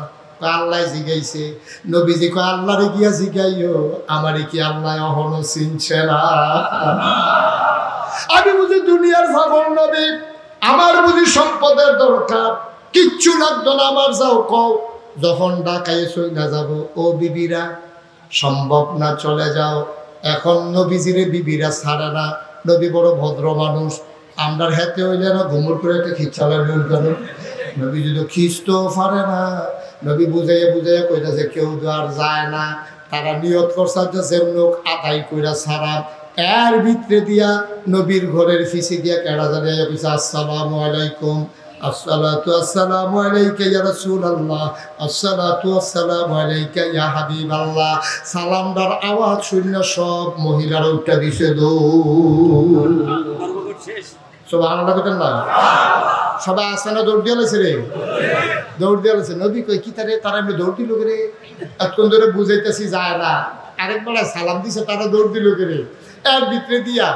আল্লাহ জিগাইছে। নবীজি কয়, আল্লাহরে গিয়া জিগাইও, আমারে কি আল্লাহ এখনো চিনছে না? আমি বুঝি দুনিয়ার পাগল নবী, আমার বুঝি সম্পদের দরকার, কিচ্ছু লাগতো না আমার, যাও কও। যখন ঢাকায় চলে যাব, ও বিবিরা সম্ভব না, চলে যাও। এখন নবীজিরে বিবিরা ছাড়ে না, নবী বড় ভদ্র মানুষ। আমরা হেতে হইলে না ঘুমুর করে একটা খিচ্ছালের মূল কেন, নবী যদি খিচতেও পারে না। নবী বুঝাইয়া বুঝাইয়া কইতাছে কেউ তো আর যায় না, তারা নিয়ত করছে যে লোক আদায় কইরা ছাড়া। এর ভিতরে দিয়া নবীর ঘরের ফিসে দিয়া কেডা জানিয়া কইছে, আসসালামু আলাইকুম। আসসালাতু আসসালামু আলাইকা ইয়া রাসূলুল্লাহ, আসসালাতু আসসালামু আলাইকা ইয়া হাবিবাল্লাহ। সালামদার আওয়াজ শুনে সব মহিলারা উঠা দিছে দৌড়। সুবহানাল্লাহ কইতেন না? সবাই আসানা দৌড় দিয়ে লাইছে রে, দৌড় দিয়ে লাইছে। নবী কই কি তারা এমনি দৌড় দিল রে? এতক্ষণ ধরে বুঝাইতেছি যায় না, আরেকবার সালাম দিছে, তারা দৌড় দিল রে। এর ভিতরে দিয়া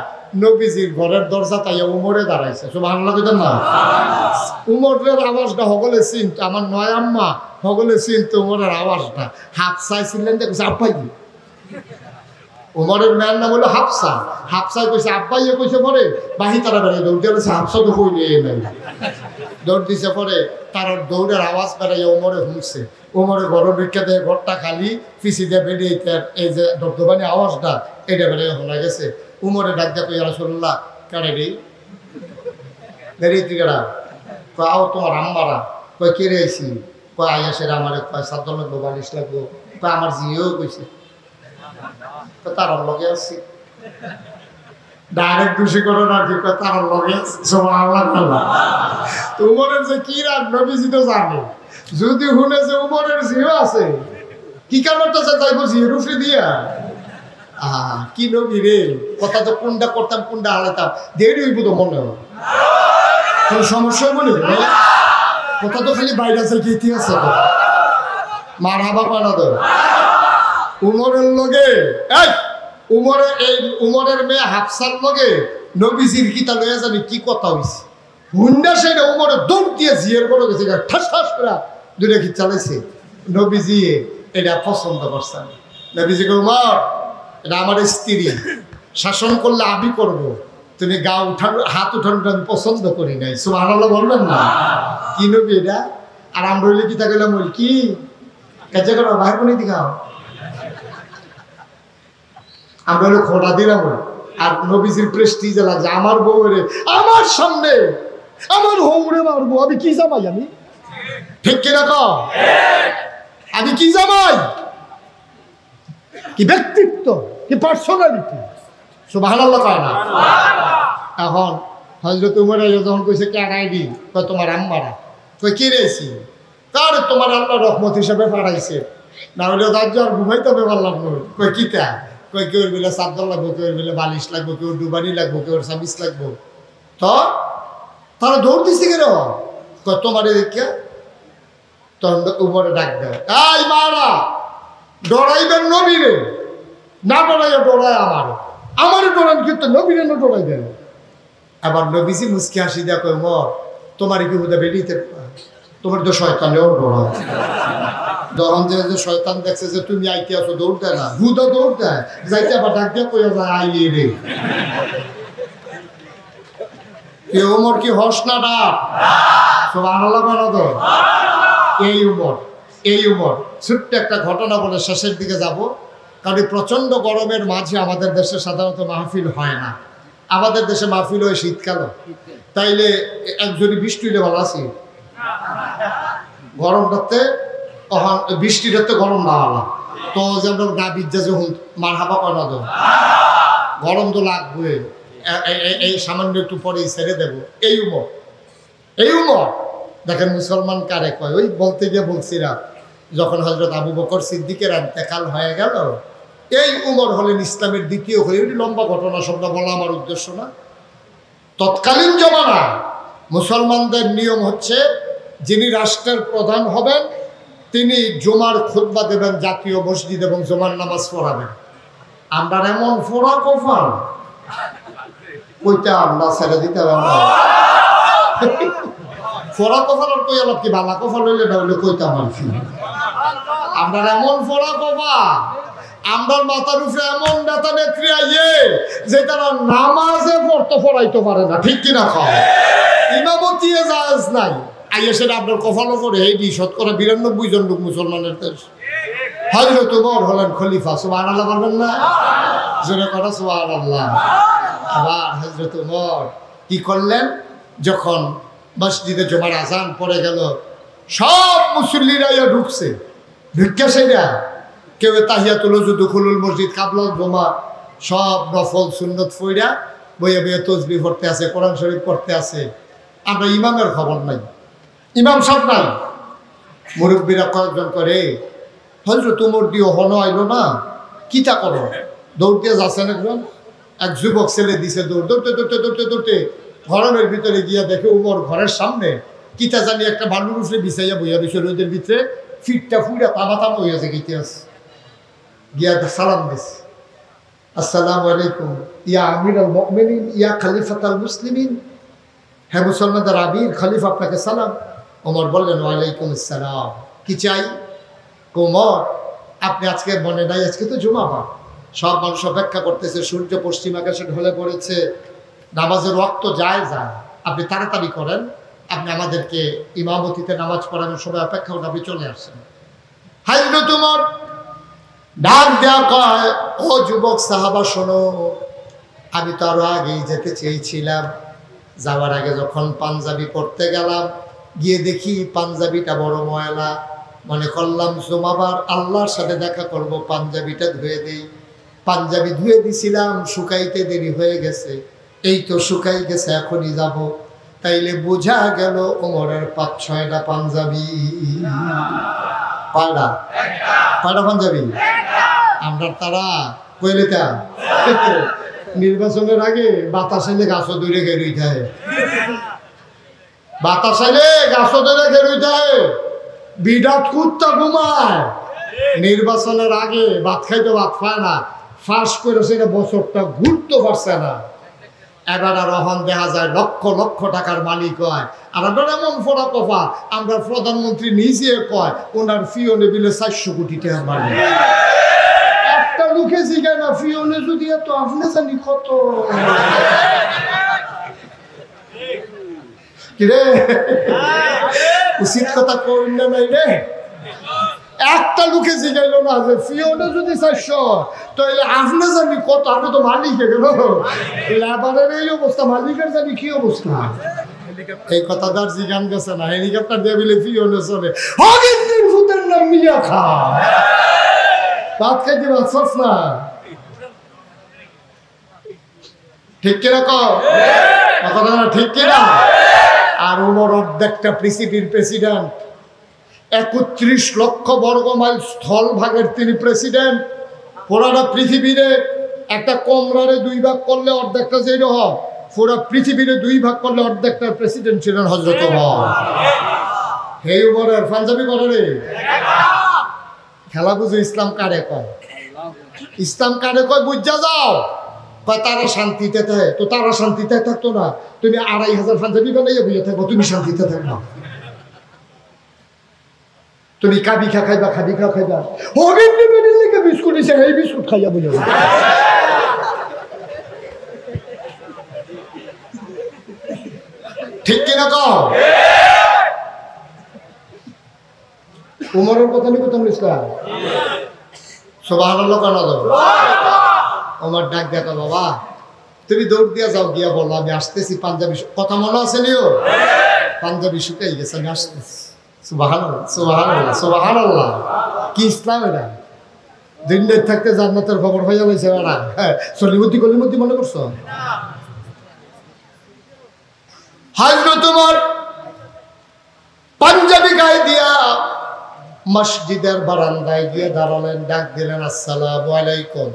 নবীজির ঘরের দরজা তাইয়া উমরে দাঁড়াইছে। সুবহানাল্লাহ কইতেন না? উমরের আওয়াজটা হগলে চিনত, আমার নয় আম্মা হগলে চিনত উমরের আওয়াজটা। হাফসায় ছিলেন যে কইছে আব্বাই। উমরের মেয়ের নাম হলো হাফসা। হাফসায় কইছে আব্বাইয়ে কইছে পরে বাহি তারা বেড়ে দৌড় দিয়ে হাফসা তো কই নিয়ে নাই, দৌড় দিছে। পরে তার দৌড়ের আওয়াজ বেড়াইয়া উমরে শুনছে। উমরে ঘর ভিক্ষা দেয়, ঘরটা খালি, পিছি দিয়ে বেরিয়ে এই যে দবদবানি আওয়াজটা এটা বেড়ে শোনা গেছে। উমরে ডাক দিয়া কই, ইয়া রাসূলুল্লাহ কারে রে বেরিয়ে কেডা? কয় আও তোমার আম্মারা। কয় কে রে আইছি? কয় আইয়া সেরা আমারে কয় সাদ্দল লাগবো, বালিশ লাগবো। কয় আমার জিও কইছে, তার লগে আছি। ডাইরেক্ট দোষী করো না কি, তার লগে সুবহানাল্লাহ। উমরের যে কি রাগ নবীজি তো জানে। যদি শুনে যে উমরের জিও আছে, কি কারণটা যাইব জিও রুফি দিয়া। কি নবী রে, কথা তো কোনটা করতাম কোনটা হালাইতাম, দেরি হইব তো মনে হয়। কোনো সমস্যা মনে হয় কথা তো খালি বাইরে আছে, কি ইতিহাস মার হাবা পায় না তো। উমরের লগে উমরের মেয়ে হাফসার লগে নবীজির কিতা লইয়া জানি কি কথা হইছে। হুন্ডা সেটা উমরে দৌড় দিয়ে জিয়ের করে গেছে, ঠাস ঠাস করে দুইটা কি চালাইছে। নবীজি এটা পছন্দ করছেন। নবীজিকে, উমর এটা আমার স্ত্রী, শাসন করলে আমি করব, তুমি গা উঠানো হাত উঠানোটা আমি পছন্দ করি নাই। সুবহানাল্লাহ বলবেন না? কি নবী এটা? আর আমরা হইলে কি থাকলাম বল কি কাজে করো ভাই কোনে দিঘাও, আমরা হলো খোটা দিলাম। আর নবীজির প্রেস্টিজ লাগছে, আমার বউ রে আমার সামনে আমার হৌরে মারবো, আমি কি জামাই? আমি ঠিক কিনা কও? আমি কি জামাই? কি ব্যক্তিত্ব, কি পার্সোনালিটি। সুবহানাল্লাহ কয় না? এখন হযরত উমর যখন কইছে কে আইডি, কয় তোমার আম্মারা। কই কি রেছি? তার তোমার আল্লাহ রহমত হিসেবে পাঠাইছে, না হলে রাজ্য আর ঘুমাইতে হবে পারলাম না। কই কিতা? কই কেউ বেলা চাদর লাগবো, কেউ বেলা বালিশ লাগবো, কেউ ডুবানি লাগবো, কেউ সাবিস লাগবো। তো তারা দৌড় দিচ্ছে কেন? কয় তোমার দেখে তখন উপরে ডাক দেয়, এই মারা ডরাইবেন নবীরে, না ডরাইয়া ডরায় আমারে ডরান, কিন্তু নবীরে না ডরাই দেন। আবার নবীজি মুসকি হাসি দেয়া কয়, মর তোমার কি হুদা বেরিয়েতে, তোমার তো শয়তানেও ডরায়। তখন যে শয়তান দেখছে যে তুমি আইতে আসো, দৌড় দেয় না, হুদা দৌড় দেয়, যাইতে আবার ডাক দিয়ে কইয়া যায় আইয়ে রে। উমর কি হস না ডাক? সুবহানাল্লাহ বলো তো। এই উমর ছোট্ট একটা ঘটনা বলে শেষের দিকে যাব। কারণ প্রচন্ড গরমের মাঝে আমাদের দেশে সাধারণত মাহফিল হয় না। আমাদের দেশে মাহফিল হয় শীতকাল, তাইলে একজনই বৃষ্টি হইলে ভালো আছি। গরমটাতে বৃষ্টিটাতে গরম না হলা তো যেমন গা বিদ্যা যখন মার হাবা কয় না তো গরম তো লাগবে। এই সামান্য একটু পরেই ছেড়ে দেব। এই উমর দেখেন মুসলমান কারে কয়, ওই বলতে গিয়ে বলছিলাম যখন হযরত আবু বকর সিদ্দিকের ইন্তেকাল হয়ে গেল, এই উমর হলেন ইসলামের দ্বিতীয় খলিফা। লম্বা ঘটনা, সবটা বলা আমার উদ্দেশ্য না। তৎকালীন জমানা মুসলমানদের নিয়ম হচ্ছে, যিনি রাষ্ট্রের প্রধান হবেন তিনি জুমার খুতবা দেবেন জাতীয় মসজিদ এবং জুমার নামাজ পড়াবেন। আমরা এমন ফোড়া কফাল কইটা আল্লাহ ছেড়ে দিতে আমরা ফোড়া কফাল আর কই আলাপ কি বালা কফাল হইলে না হইলে কইতাম আর কি। আমরা এমন ফোড়া কফা, আমরা মাথার উপরে এমন নেতা নেত্রী আইয়ে যে তারা নামাজে পড়তে পড়াইতে পারে না, ঠিক কিনা খাও ইমামতি জায়েজ নাই। আইয়া সেটা আপনার কফালো করে এই শতকরা ৯২ জন লোক মুসলমানের দেশ। হযরত ওমর হলেন খলিফা। সুবহানাল্লাহ বলবেন না? জোরে কথা সুবহানাল্লাহ। আবার হযরত ওমর কি করলেন, যখন মসজিদে জুমার আজান পড়ে গেল, সব মুসল্লিরা ঢুকছে, ঢুকে সেটা কেউ তাহিয়াতুল ওযু, দুখুলুল মসজিদ, কাবলা জুমা, সব নফল সুন্নত পড়া বইয়ে বইয়ে তাসবিহ পড়তে আছে, কোরআন শরীফ পড়তে আছে। আমরা ইমামের খবর নাই, ইমাম সাহেব নাই। মুরব্বীরা কয়েকজন করে, হযরত ওমর দিয়ে হনো আইলো না, কিতা করো? দৌড় দিয়ে যাচ্ছেন এক যুবক ছেলে দিছে দৌড়, দৌড়তে দৌড়তে দৌড়তে দৌড়তে ঘরের ভিতরে গিয়া দেখে ওমর ঘরের সামনে কিতা জানি একটা বালুর উপরে বিছাইয়া বইয়া রয়েছে রোদের ভিতরে, ফিটটা ফুইরা তামা হইয়াছে, গিতে আছে। গিয়া সালাম দিছে, আসসালামু আলাইকুম ইয়া আমিরুল মুমিনিন ইয়া খলিফাতুল মুসলিমিন, হ্যাঁ মুসলমানদের আমির খলিফা, আপনাকে সালাম। ওমর বললেন ওয়ালাইকুম আসসালাম। কি চাই? ওমর আপনি আজকে মনে নাই, আজকে তো জুমাবার, সব মানুষ অপেক্ষা করতেছে, সূর্য পশ্চিম আকাশে ঢলে পড়েছে, নামাজের ওয়াক্ত যায়, আপনি তাড়াতাড়ি করেন, আপনি আমাদেরকে ইমামতিতে নামাজ পড়ানোর সময় অপেক্ষা করুন, আপনি চলে আসছেন। হযরত ওমর ডাক দেয়া কয়, ও যুবক সাহাবা শোনো, আমি তো আরো আগেই যেতে চেয়েছিলাম, যাওয়ার আগে যখন পাঞ্জাবি পরতে গেলাম, গিয়ে দেখি পাঞ্জাবিটা বড় ময়লা, মনে করলাম জুমাবার আল্লাহর সাথে দেখা করব, পাঞ্জাবিটা ধুয়ে দেই। পাঞ্জাবি ধুয়ে দিছিলাম, শুকাইতে দেরি হয়ে গেছে, এই তো শুকাই গেছে, এখনই যাব। তাইলে বোঝা গেল ওমরের ৫-৬টা পাঞ্জাবি। পাড়া পাঞ্জাবি আমরা তারা কইলেটা নির্বাচনের আগে বাতাস এলে গাছও দূরে ঘেরুই থাকে, বাতাস এলে গাছও দূরে ঘেরুই থাকে, বিরাট কুত্তা ঘুমায়। নির্বাচনের আগে ভাত খাইতে ভাত পায় না, ফাঁস করে সেটা বছরটা ঘুরতে পারছে না। এবার আর রহন দেখা যায় লক্ষ লক্ষ টাকার মালিক হয়। আর আমরা এমন ফোড়া কফা, আমরা প্রধানমন্ত্রী নিজে কয় ওনার ফিওনে বিলে ৪০০ কোটি টাকার মালিক। একটা লোকে জিগায় না ফিওনে যদি এত, আপনি জানি কত। কিরে উচিত কথা কইন না নাই রে, একটা লোকে জিগাইল না যে ফিওনে যদি ৪০০, তাহলে আপনি জানি কত, আপনি তো মালিকে গেল। লেবারের এই অবস্থা, মালিকের জানি কি অবস্থা। এই কথাটার জিগান গেছে না, হেলিকপ্টার দিয়ে বিলে ফিওনে চলে। হগিন্দির ভূতের নাম মিয়া খা, ভাত খাইতে পারছস না, ঠিক কিনা কথা না, ঠিক কিনা? আর ওমর অর্ধেকটা পৃথিবীর প্রেসিডেন্ট, ৩১ লক্ষ বর্গ মাইল স্থল ভাগের তিনি প্রেসিডেন্ট। পুরাটা পৃথিবীরে একটা কমরারে ২ ভাগ করলে অর্ধেকটা যেই হয়, পুরা পৃথিবীরে ২ ভাগ করলে অর্ধেকটা প্রেসিডেন্ট ছিলেন হযরত ওমর। হে ওমরের পাঞ্জাবি করে রে খেলা বুঝো। ইসলাম কারে কয়? ইসলাম কারে কয় বুঝা যাও। তারা শান্তিতে থাকে, তো তারা শান্তিতে থাকতো না, তুমি ২৫০০ পাঞ্জাবি বানাইয়া বুঝে থাকবো, তুমি শান্তিতে থাকবা। তুমি কাবি খা খাইবা, খাবি খা খাইবা, বিস্কুট দিছে এই বিস্কুট খাইয়া বুঝে। ঠিক কিনা কও? উমরের কথা নিয়ে তুমি ইসলাম সুবহানাল্লাহ কেন দাও? ওমর ডাক দেখা, বাবা তুমি দৌড় দিয়া যাও, গিয়া বলো আমি আসতেছি, পাঞ্জাবি কথা মনে আছে নিও, পাঞ্জাবি শুকাই গেছে, আমি আসতেছি। সুবহানাল্লাহ সুবহানাল্লাহ সুবহানাল্লাহ। কি ইসলাম এটা? দিন থাকতে জান্নাতের খবর হয়ে যাচ্ছে। সলিমতি কলিমতি মনে করছো? হযরত ওমর পাঞ্জাবি গায়ে দিয়া মসজিদের বারান্দায় গিয়ে দাঁড়ালেন, ডাক দিলেন, আসসালামু আলাইকুম।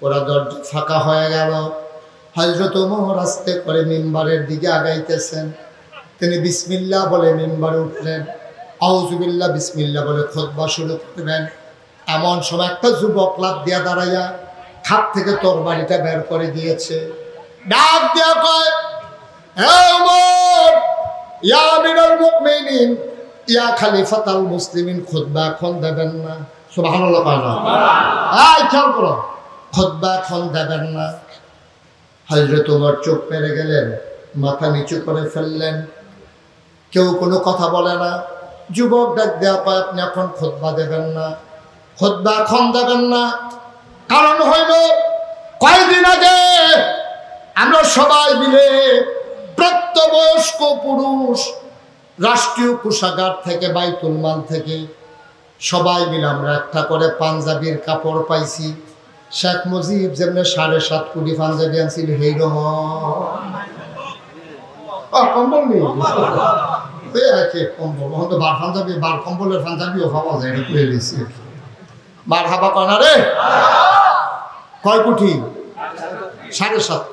ওরা দরজা ফাঁকা হয়ে গেল। হযরত ওমর আস্তে করে মিম্বারের দিকে আগাইতেছেন। তিনি বিসমিল্লাহ বলে মিম্বারে উঠলেন, আউযু বিল্লাহ বিসমিল্লাহ বলে খুতবা শুরু করবেন। এমন সময় একটা যুবক লাফ দিয়া দাঁড়াইয়া খাট থেকে তরবারিটা বের করে দিয়েছে। ডাক দিয়া কয়, হে ওমর, ইয়া আমিরুল মুমিনিন, ইয়া খলিফাতুল মুসলিমিন, খুতবা এখন দেবেন না? সুবহানাল্লাহ। এই খেয়াল করো, খুতবা এখন দেবেন না? হযরত ওমর চুপ মেরে গেলেন, মাথা নিচু করে ফেললেন। কেউ কোনো কথা বলে না। যুবক ডাক দেয়া কয়, আপনি এখন খুতবা দেবেন না? খুতবা এখন দেবেন না কারণ হইল, কয়েকদিন আগে আমরা সবাই মিলে প্রাপ্তবয়স্ক পুরুষ রাষ্ট্রীয় কোষাগার থেকে, বাইতুল মাল থেকে সবাই মিলে আমরা একটা করে পাঞ্জাবির কাপড় পাইছি। শেখ মুজিব যেমনি 7.5 কোটি পাঞ্জাবি আনছিল, হেইরকম কম্বল নেই, কম্বল বার পাঞ্জাবি, বার কম্বলের পাঞ্জাবিও পাওয়া যায়, এটা করে দিয়েছি। বার হাবা কয় না রে, কয় কোটি? 7.5।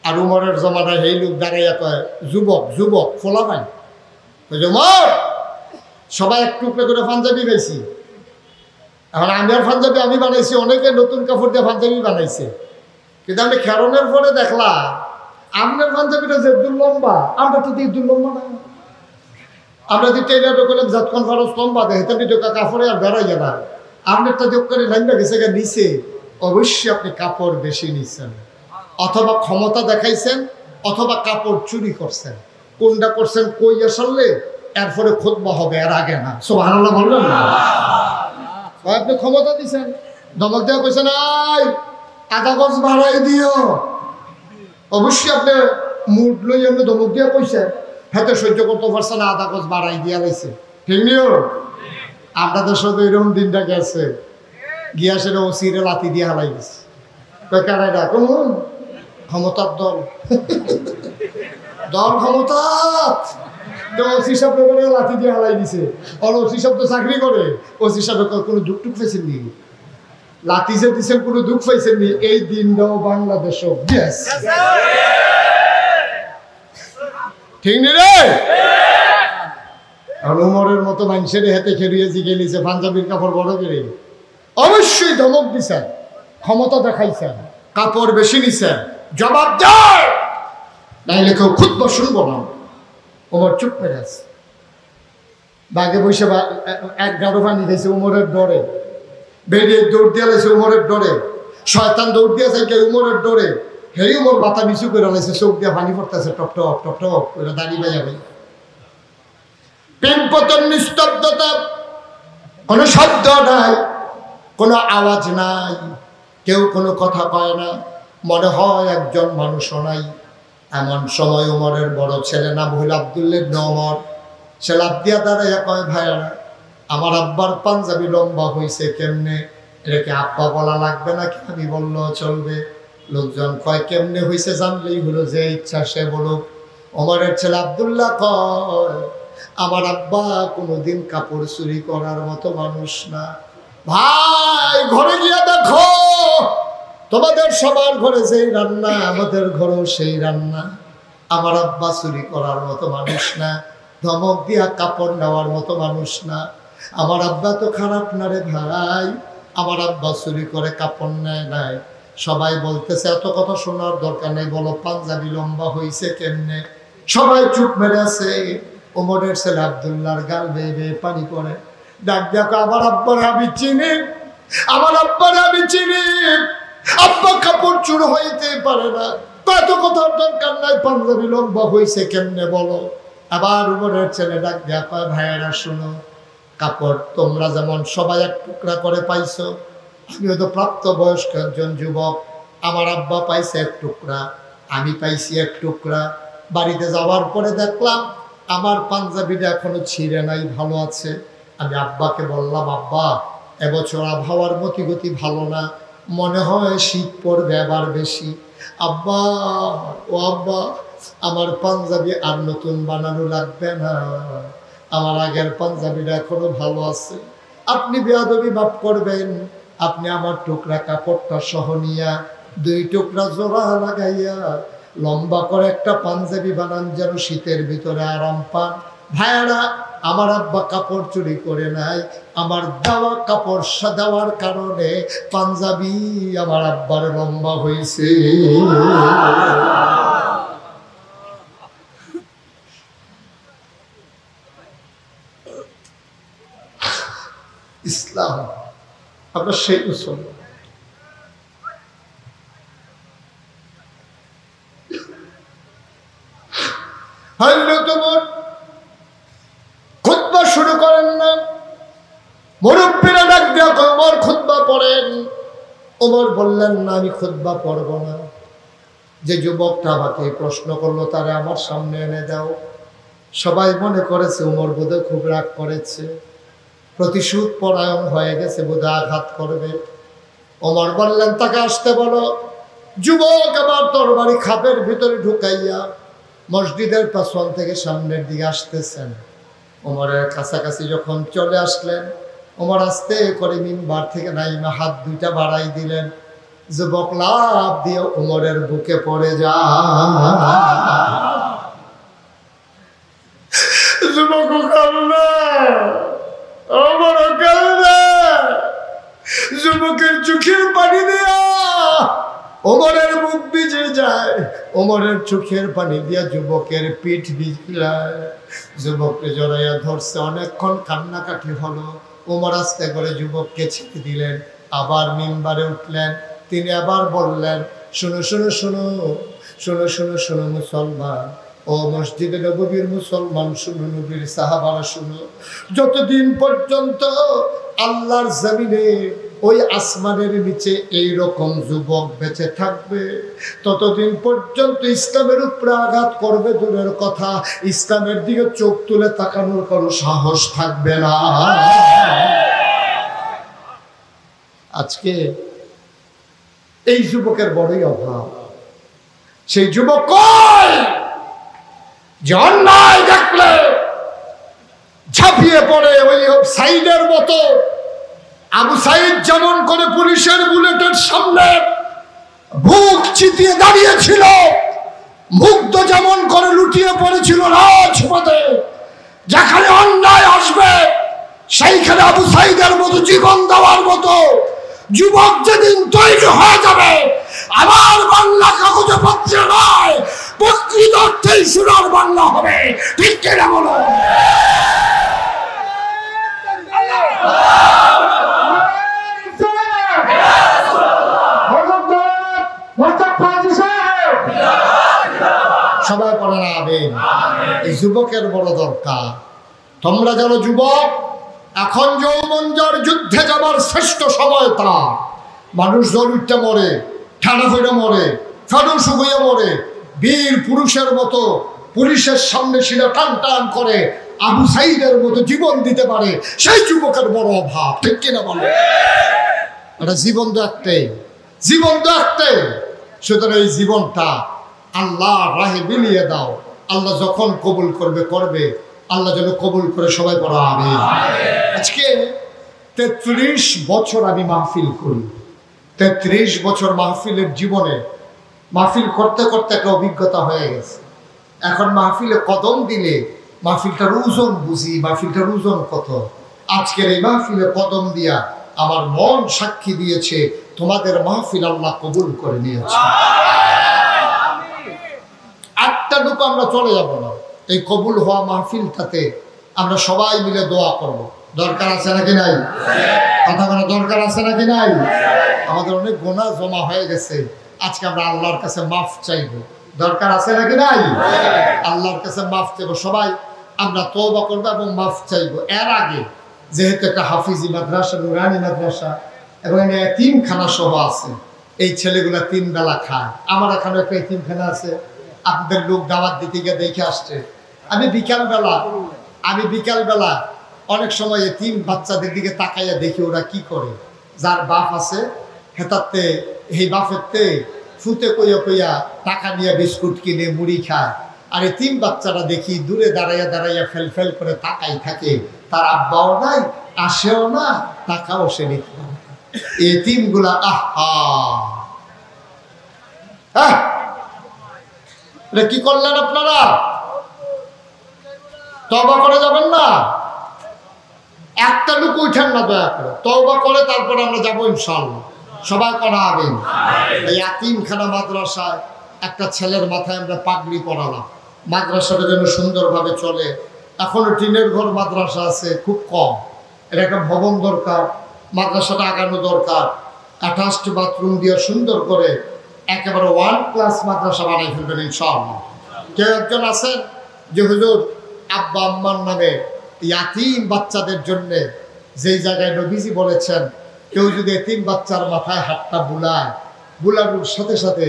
আর উমরের জমানায় এই লোক দাঁড়াইয়া কয়, যুবক যুবক ফোলা পাই, উমর সবাই এক টুকরো করে পাঞ্জাবি পাইছি। এখন আমার পাঞ্জাবি আমি বানাইছি, অনেকে নতুন কাপড় দিয়ে পাঞ্জাবি বানাইছে, কিন্তু আমি খেরনের পরে দেখলাম আপনার পাঞ্জাবিটা যে দুর্লম্বা, আমরা তো দিই দুর্লম্বা না। আমরা যদি টেলার করলাম যতক্ষণ খরচ লম্বা দেয়, হেতাম ঢোকা কাপড়ে আর বেড়াইয়া না। আপনারটা যোগ করে লাইনটা গেছে নিচে, অবশ্যই আপনি কাপড় বেশি নিচ্ছেন, অথবা ক্ষমতা দেখাইছেন, অথবা কাপড় চুরি করছেন। কোনটা করছেন কই আসলে, এরপরে খুতবা হবে, এর আগে না। সুবহানাল্লাহ বললেন না? আপনি ক্ষমতা দিচ্ছেন, ধমক দেওয়া কইছেন, আই আধা গজ বাড়াই দিও। অবশ্যই আপনি মুড লই আপনি ধমক দিয়া কইছেন, হাতে সহ্য করতে পারছে না, আধা গজ বাড়াই দিয়া লাইছে, ঠিক নিও? আপনাদের সাথে এরকম দিনটা গেছে, গিয়া সেটা ওসিরে লাথি দিয়ে হালাই গেছে। কারাইডা কোন ক্ষমতার দল, দল ক্ষমতা, ওসি সাহেব লাথি দিয়ে হালাই দিছে। আর ওসি সাহেব তো চাকরি করে, ওসি সাহেব কোনো দুঃখ টুক পাইছেন নি? লাথি যে দিচ্ছেন কোনো দুঃখ পাইছেন নি? এই দিনটাও বাংলাদেশ ঠিক নি রে? উমরের মতো মানুষের হাতে খেলিয়ে জিগে নিছে, পাঞ্জাবির কাপড় বড় করে। অবশ্যই ধমক দিছেন, ক্ষমতা দেখাইছেন, কাপড় বেশি নিছেন, জবাব দেয় নাইলে কেউ খুতবা শুনবো না। ওমর চুপ করে আছে, বাগে বসে এক গাড়ো পানি দিয়েছে উমরের ডরে, বেরিয়ে দৌড় দিয়ে লাইছে উমরের ডরে, শয়তান দৌড় দিয়ে যাই উমরের ডরে। হেই উমর মাথা নিচু করে লাইছে, চোখ দিয়ে পানি পড়তেছে টপ টপ টপ টপ করে, দাঁড়িয়ে বাজাবে। প্রেম পতন, নিস্তব্ধতা, কোনো শব্দ নাই, কোনো আওয়াজ নাই, কেউ কোনো কথা কয় না, মনে হয় একজন মানুষও নাই। এমন সময় উমরের বড় ছেলে না ভুল আব্দুল্লাহ ইবনে ওমর, সে লাফ দিয়া দাঁড়াইয়া কয়, ভাইরা আমার আব্বার পাঞ্জাবি লম্বা হয়েছে কেমনে? এটাকে আব্বা বলা লাগবে নাকি আমি বললেও চলবে? লোকজন কয়, কেমনে হয়েছে জানলেই হলো, যে ইচ্ছা সে বলুক। ওমরের ছেলে আব্দুল্লাহ কয়, আমার আব্বা কোনোদিন কাপড় চুরি করার মতো মানুষ না। ভাই ঘরে গিয়া দেখো, তোমাদের সবার ঘরে যেই রান্না, আমাদের ঘরেও সেই রান্না। আমার আব্বা চুরি করার মতো মানুষ না, ধমক দিয়া কাপড় নেওয়ার মতো মানুষ না। আমার আব্বা তো খারাপ না রে ভাই, আমার আব্বা চুরি করে কাপড় নেয় নাই। সবাই বলতেছে এত কথা শোনার দরকার নেই, বলো পাঞ্জাবি লম্বা হয়েছে কেমনে? সবাই চুপ মেরে আছে। ওমরের ছেলে আব্দুল্লাহর গাল বেয়ে বেয়ে পানি পড়ে, ডাক দেখো, আমার আব্বারে আমি চিনি, আমার আব্বারে আমি চিনি, আব্বা কাপড় চুর হইতে পারে না, কত কথার দরকার নাই, পাঞ্জাবি লম্বা হয়েছে কেমনে বলো। আবার উমরের ছেলে ডাক দেয়া কয়, ভাইয়েরা শোনো, কাপড় তোমরা যেমন সবাই এক টুকরা করে পাইছো, আমিও তো প্রাপ্তবয়স্ক একজন যুবক, আমার আব্বা পাইছে এক টুকরা, আমি পাইছি এক টুকরা। বাড়িতে যাওয়ার পরে দেখলাম আমার পাঞ্জাবিটা এখনো ছিঁড়ে নাই, ভালো আছে। আমি আব্বাকে বললাম, আব্বা এবছর আবহাওয়ার গতি ভালো না, মনে হয় শীত পড়বে আবার বেশি। আব্বা, ও আব্বা, আমার পাঞ্জাবি আর নতুন বানানো লাগবে না, আমার আগের পাঞ্জাবিটা এখনো ভালো আছে। আপনি বেয়াদবি মাফ করবেন, আপনি আমার টুকরা কাপড়টা সহ নিয়া 2 টুকরা জোড়া লাগাইয়া লম্বা করে একটা পাঞ্জাবি বানান, যেন শীতের ভিতরে আরাম পান। ভাইয়ারা, আমার আব্বা কাপড় চুরি করে নাই, আমার দেওয়া কাপড় দেওয়ার কারণে পাঞ্জাবি আমার আব্বার লম্বা হয়েছে। ইসলাম আমরা সেই মুসলমান। তোমার খুতবা শুরু করেন না, মুরব্বীরা ডাক দিয়া ওমর খুতবা পড়েন। ওমর বললেন না, আমি খুতবা পড়ব না। যে যুবকটা আমাকে প্রশ্ন করলো তারে আমার সামনে এনে দাও। সবাই মনে করেছে ওমর বোধহয় খুব রাগ করেছে, প্রতিশোধ পরায়ণ হয়ে গেছে, বোধহয় আঘাত করবে। ওমর বললেন, তাকে আসতে বলো। যুবক আবার তরবারি খাপের ভিতরে ঢুকাইয়া মসজিদের পেছন থেকে সামনের দিকে আসতেছেন। ওমরের কাছাকাছি যখন চলে আসলেন, ওমর আস্তে করে মিম্বার থেকে নাইমা হাত 2টা বাড়াই দিলেন। যুবক লাফ দিয়ে ওমরের বুকে পড়ে যায়। যুবক কাঁদে, ওমর কাঁদে, যুবকের চোখের পানি দিয়া ওমরের মুখ ভিজে যায়, ওমরের চোখের পানি দিয়া যুবকের পিঠ ভিজে যায়। যুবককে জড়াইয়া ধরছে, অনেকক্ষণ কান্নাকাটি হলো। ওমর আস্তে করে যুবককে ছেড়ে দিলেন, আবার মিম্বারে উঠলেন। তিনি আবার বললেন, শোনো শোনো শোনো শোনো শোনো শোনো মুসলমান, ও মসজিদে নববীর মুসলমান, শুনো, নবীর সাহাবারা শুনো, যতদিন পর্যন্ত আল্লাহর জমিনে ওই আসমানের নিচে এইরকম যুবক বেঁচে থাকবে, ততদিন পর্যন্ত ইসলামের উপরে আঘাত করবে দূরের কথা, ইসলামের দিকে চোখ তুলে তাকানোর কোনো সাহস থাকবে না। আজকে এই যুবকের বড়ই অভাব। সেই যুবক কই যে অন্যায় দেখলে ঝাঁপিয়ে পড়ে ওই সাইডের মতো। আবু সাইদ যেমন করে পুলিশের বুলেটের সামনে বুক চিতিয়ে দাঁড়িয়েছিল, মুগ্ধ যেমন করে লুটিয়ে পড়েছিল রাজপথে, যেখানে অন্যায় আসবে সেইখানে আবু সাইদের মতো জীবন দেওয়ার মতো যুবক যেদিন তৈরি হয়ে যাবে, আমার বাংলা কাগজে পত্রে নয়, প্রকৃত অর্থেই সোনার বাংলা হবে। ঠিক কিনা বলো? সবাই পড়ে না আমিন। এই যুবকের বড় দরকার। তোমরা জানো যুবক, এখন যৌবন যার যুদ্ধে যাবার শ্রেষ্ঠ সময় তা। মানুষ জলুটটা মরে, ঠান্ডা হয়ে মরে, ফানুস হয়ে মরে, বীর পুরুষের মতো পুলিশের সামনে শিলা টান টান করে আবু সাইদের মতো জীবন দিতে পারে, সেই যুবকের বড় অভাব। ঠিক কিনা বলে? এটা জীবন তো একটাই, জীবন তো একটাই। সুতরাং এই জীবনটা আল্লাহ রাহে বিলিয়ে দাও। আল্লাহ যখন কবুল করবে করবে, আল্লাহ যেন কবুল করে। সবাই পড়া আমিন। আজকে 33 বছর আমি মাহফিল করি। 33 বছর মাহফিলের জীবনে মাহফিল করতে করতে একটা অভিজ্ঞতা হয়ে গেছে। এখন মাহফিলে কদম দিলে মাহফিলটার ওজন বুঝি, মাহফিলটার ওজন কত। আজকের এই মাহফিলে কদম দিয়া আমার মন সাক্ষী দিয়েছে তোমাদের মাহফিল আল্লাহ কবুল করে নিয়েছে। একটা টুকু আমরা চলে যাব না। এই কবুল হওয়া মাহফিলটাতে আমরা সবাই মিলে দোয়া করব। দরকার আছে নাকি নাই? কথা বলা দরকার আছে নাকি নাই? আমাদের অনেক গুনাহ জমা হয়ে গেছে, আজকে আমরা আল্লাহর কাছে মাফ চাইব। দরকার আছে নাকি নাই? আল্লাহর কাছে মাফ চাইব। সবাই আমরা তওবা করব এবং মাফ চাইব। এর আগে যেহেতু একটা হাফিজি মাদ্রাসা, নুরানি মাদ্রাসা এবং এতিমখানা সহ আছে, এই ছেলেগুলা 3 বেলা খায়। আমার এখানে একটা এতিমখানা আছে, আপনাদের লোক দাওয়াত দিতে গিয়ে দেখে আসছে। আমি বিকালবেলা অনেক সময় এতিম বাচ্চাদের দিকে তাকাইয়া দেখি ওরা কি করে। যার বাপ আছে হেতাতে এই বাপেরতে ফুতে কইয়া কইয়া টাকা নিয়ে বিস্কুট কিনে মুড়ি খায়। আর এই তিন বাচ্চারা দেখি দূরে দাঁড়াইয়া দাঁড়াইয়া ফেল করে তাকাই থাকে, তার আব্বাও নাই, আসেও না, টাকাও সে নিতে পারে। এই তিনগুলা এটা কি করলেন আপনারা? তওবা করে যাবেন না? একটা লোক উঠেন না দয়া করে, তওবা করে তারপরে আমরা যাবো ইনশাআল্লাহ। সবাই করা হবে। এই ইয়াতিমখানা মাদ্রাসায় একটা ছেলের মাথায় আমরা পাগড়ি পরালাম, মাদ্রাসাটা যেন সুন্দরভাবে চলে। এখনো টিনের ঘর মাদ্রাসা আছে খুব কম, এটা একটা ভবন দরকার, মাদ্রাসাটা আগানো দরকার। অ্যাটাচড বাথরুম দিয়ে সুন্দর করে একেবারে ওয়ার্ল্ড ক্লাস মাদ্রাসা বানাই ফেলবেন ইনশাআল্লাহ। কেউ একজন আছেন যে হুজুর আব্বা আম্মার নামে ইয়াতিম বাচ্চাদের জন্য যেই জায়গায় নবীজি বলেছেন কেউ যদি এতিম বাচ্চার মাথায় হাতটা বুলানোর সাথে সাথে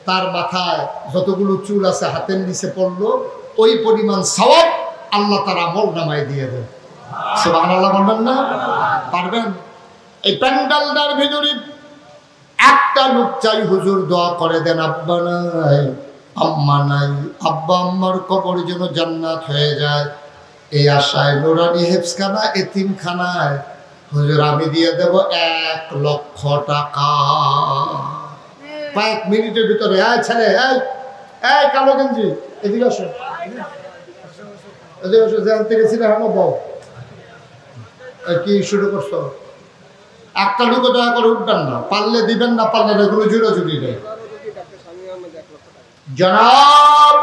তার মাথায় যতগুলো চুল আছে হাতের নিচে পড়লো, ওই পরিমাণ সওয়াব আল্লাহ তার আমল নামায় দিয়ে দেন। সুবহানাল্লাহ বলবেন না? পারবেন? এই প্যান্ডালটার ভিতরে একটা লোক চাই হুজুর দোয়া করে দেন, আব্বা নাই আম্মা নাই, আব্বা আম্মার কবর যেন জান্নাত হয়ে যায়। এই আশায় নুরানি হেফজখানা এতিমখানায় হুজুর আমি দিয়ে দেব 1 লক্ষ টাকা। কয়েক মিনিটের ভিতরে। ছেলে এই কালো গেঞ্জি এদিকে আসো, এদিকে আসো। যেখান থেকে ছিল এখন বউ কি শুরু করছো? একটা লোক দয়া করে উঠবেন না, পারলে দিবেন, না পারলে না, কোনো জুড়ি নেই। জনাব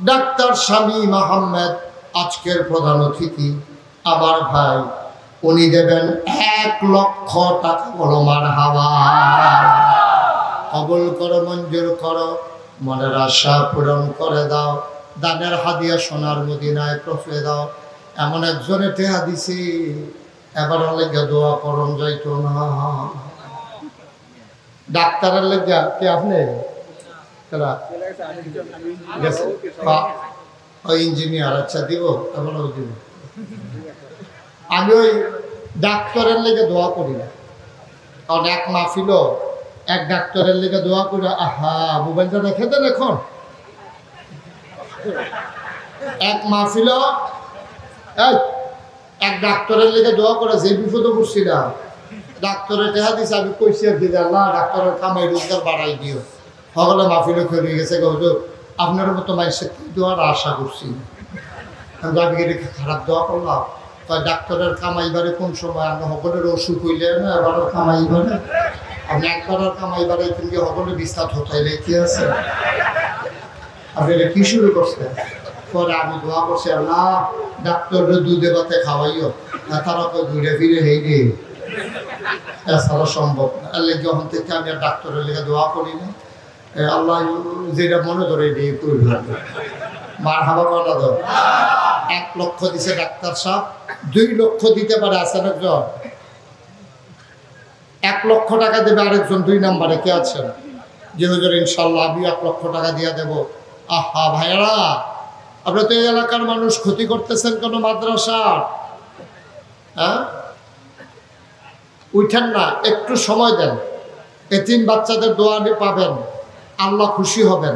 ডাক্তার শামীম আহমেদ আজকের প্রধান অতিথি, আমার ভাই, উনি দেবেন 1 লক্ষ টাকা। বলো মারহাবা। কবুল করো, মঞ্জুর করো, মনের আশা পূরণ করে দাও। দানের হাদিয়া সোনার মদিনায় পৌঁছে দাও। এমন একজনে টেহা দিছি, এবার লেগে দোয়া করন যাইতো না। ডাক্তারের লেগে কে আপনি? ইঞ্জিনিয়ার। আচ্ছা দিব, এবার দিব। আমি ওই ডাক্তারের লেগে দোয়া করি না, কারণ এক মাহফিল এক ডাক্তারের লেগে দোয়া করে। মোবাইলটা রেখে দেন এখন। এক মাহফিল এক ডাক্তারের লেগে দোয়া করে, যে বিপদে পড়ছিলাম ডাক্তারের টেহা দিছে, আমি কইছি আর দিদি আল্লাহ ডাক্তারের কামাই রোজগার বাড়াই দিও। সকলে মাহফিলে খেয়ে গেছে, হুজুর আপনার মতো মানুষের দোয়ার আশা করছি। আমি রেখে খারাপ দোয়া করলাম। তাই ডাক্তারের কামাইবারে কোন সময় আমরা সকলের অসুখ হইলে না, এবার কামাইবারে আপনি একবার কামাইবারে কিন্তু সকলের বিস্তার হতাইলে কি আছে? আপনি এটা কি শুরু করছেন? পরে আমি দোয়া করছি, আল্লাহ ডাক্তারের দুধে ভাতে খাওয়াইও, তারা তো ঘুরে ফিরে হেই রে, এছাড়া সম্ভব না। যখন থেকে আমি আর ডাক্তারের লেগে দোয়া করি না, আল্লাহ যেটা মনে ধরে দিয়ে করবে। মারহাবা বলা দাও। 1 লক্ষ দিছে ডাক্তার সাহেব, 2 লক্ষ দিতে পারে। আছেন একজন 1 লক্ষ টাকা দেবে, আরেকজন 2 নম্বরে কে আছেন? যে হুজুর ইনশাল্লাহ আমি 1 লক্ষ টাকা দিয়ে দেবো। ভাইয়ারা, আপনারা তো এই এলাকার মানুষ, ক্ষতি করতেছেন কোনো মাদ্রাসার? উঠেন না, একটু সময় দেন। এতিম বাচ্চাদের দোয়া পাবেন, আল্লাহ খুশি হবেন।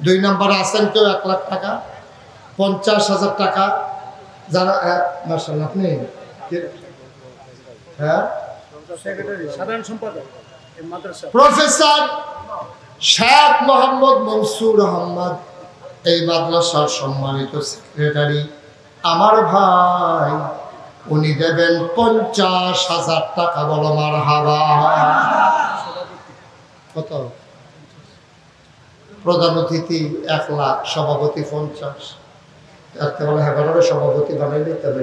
2 নম্বরে আছেন কেউ 1 লাখ টাকা, 50,000 টাকা। যারা মাশাআল্লাহ, আপনি প্রফেসর শেখ মোহাম্মদ মনসুর আহমদ, এই মাদ্রাসার সম্মানিত সেক্রেটারি, আমার ভাই, উনি দেবেন 50,000 টাকা। বলো মারহাবা। কত? প্রধান অতিথি 1 লাখ, সভাপতি 50। সভাপতি বানাই নিতে হবে।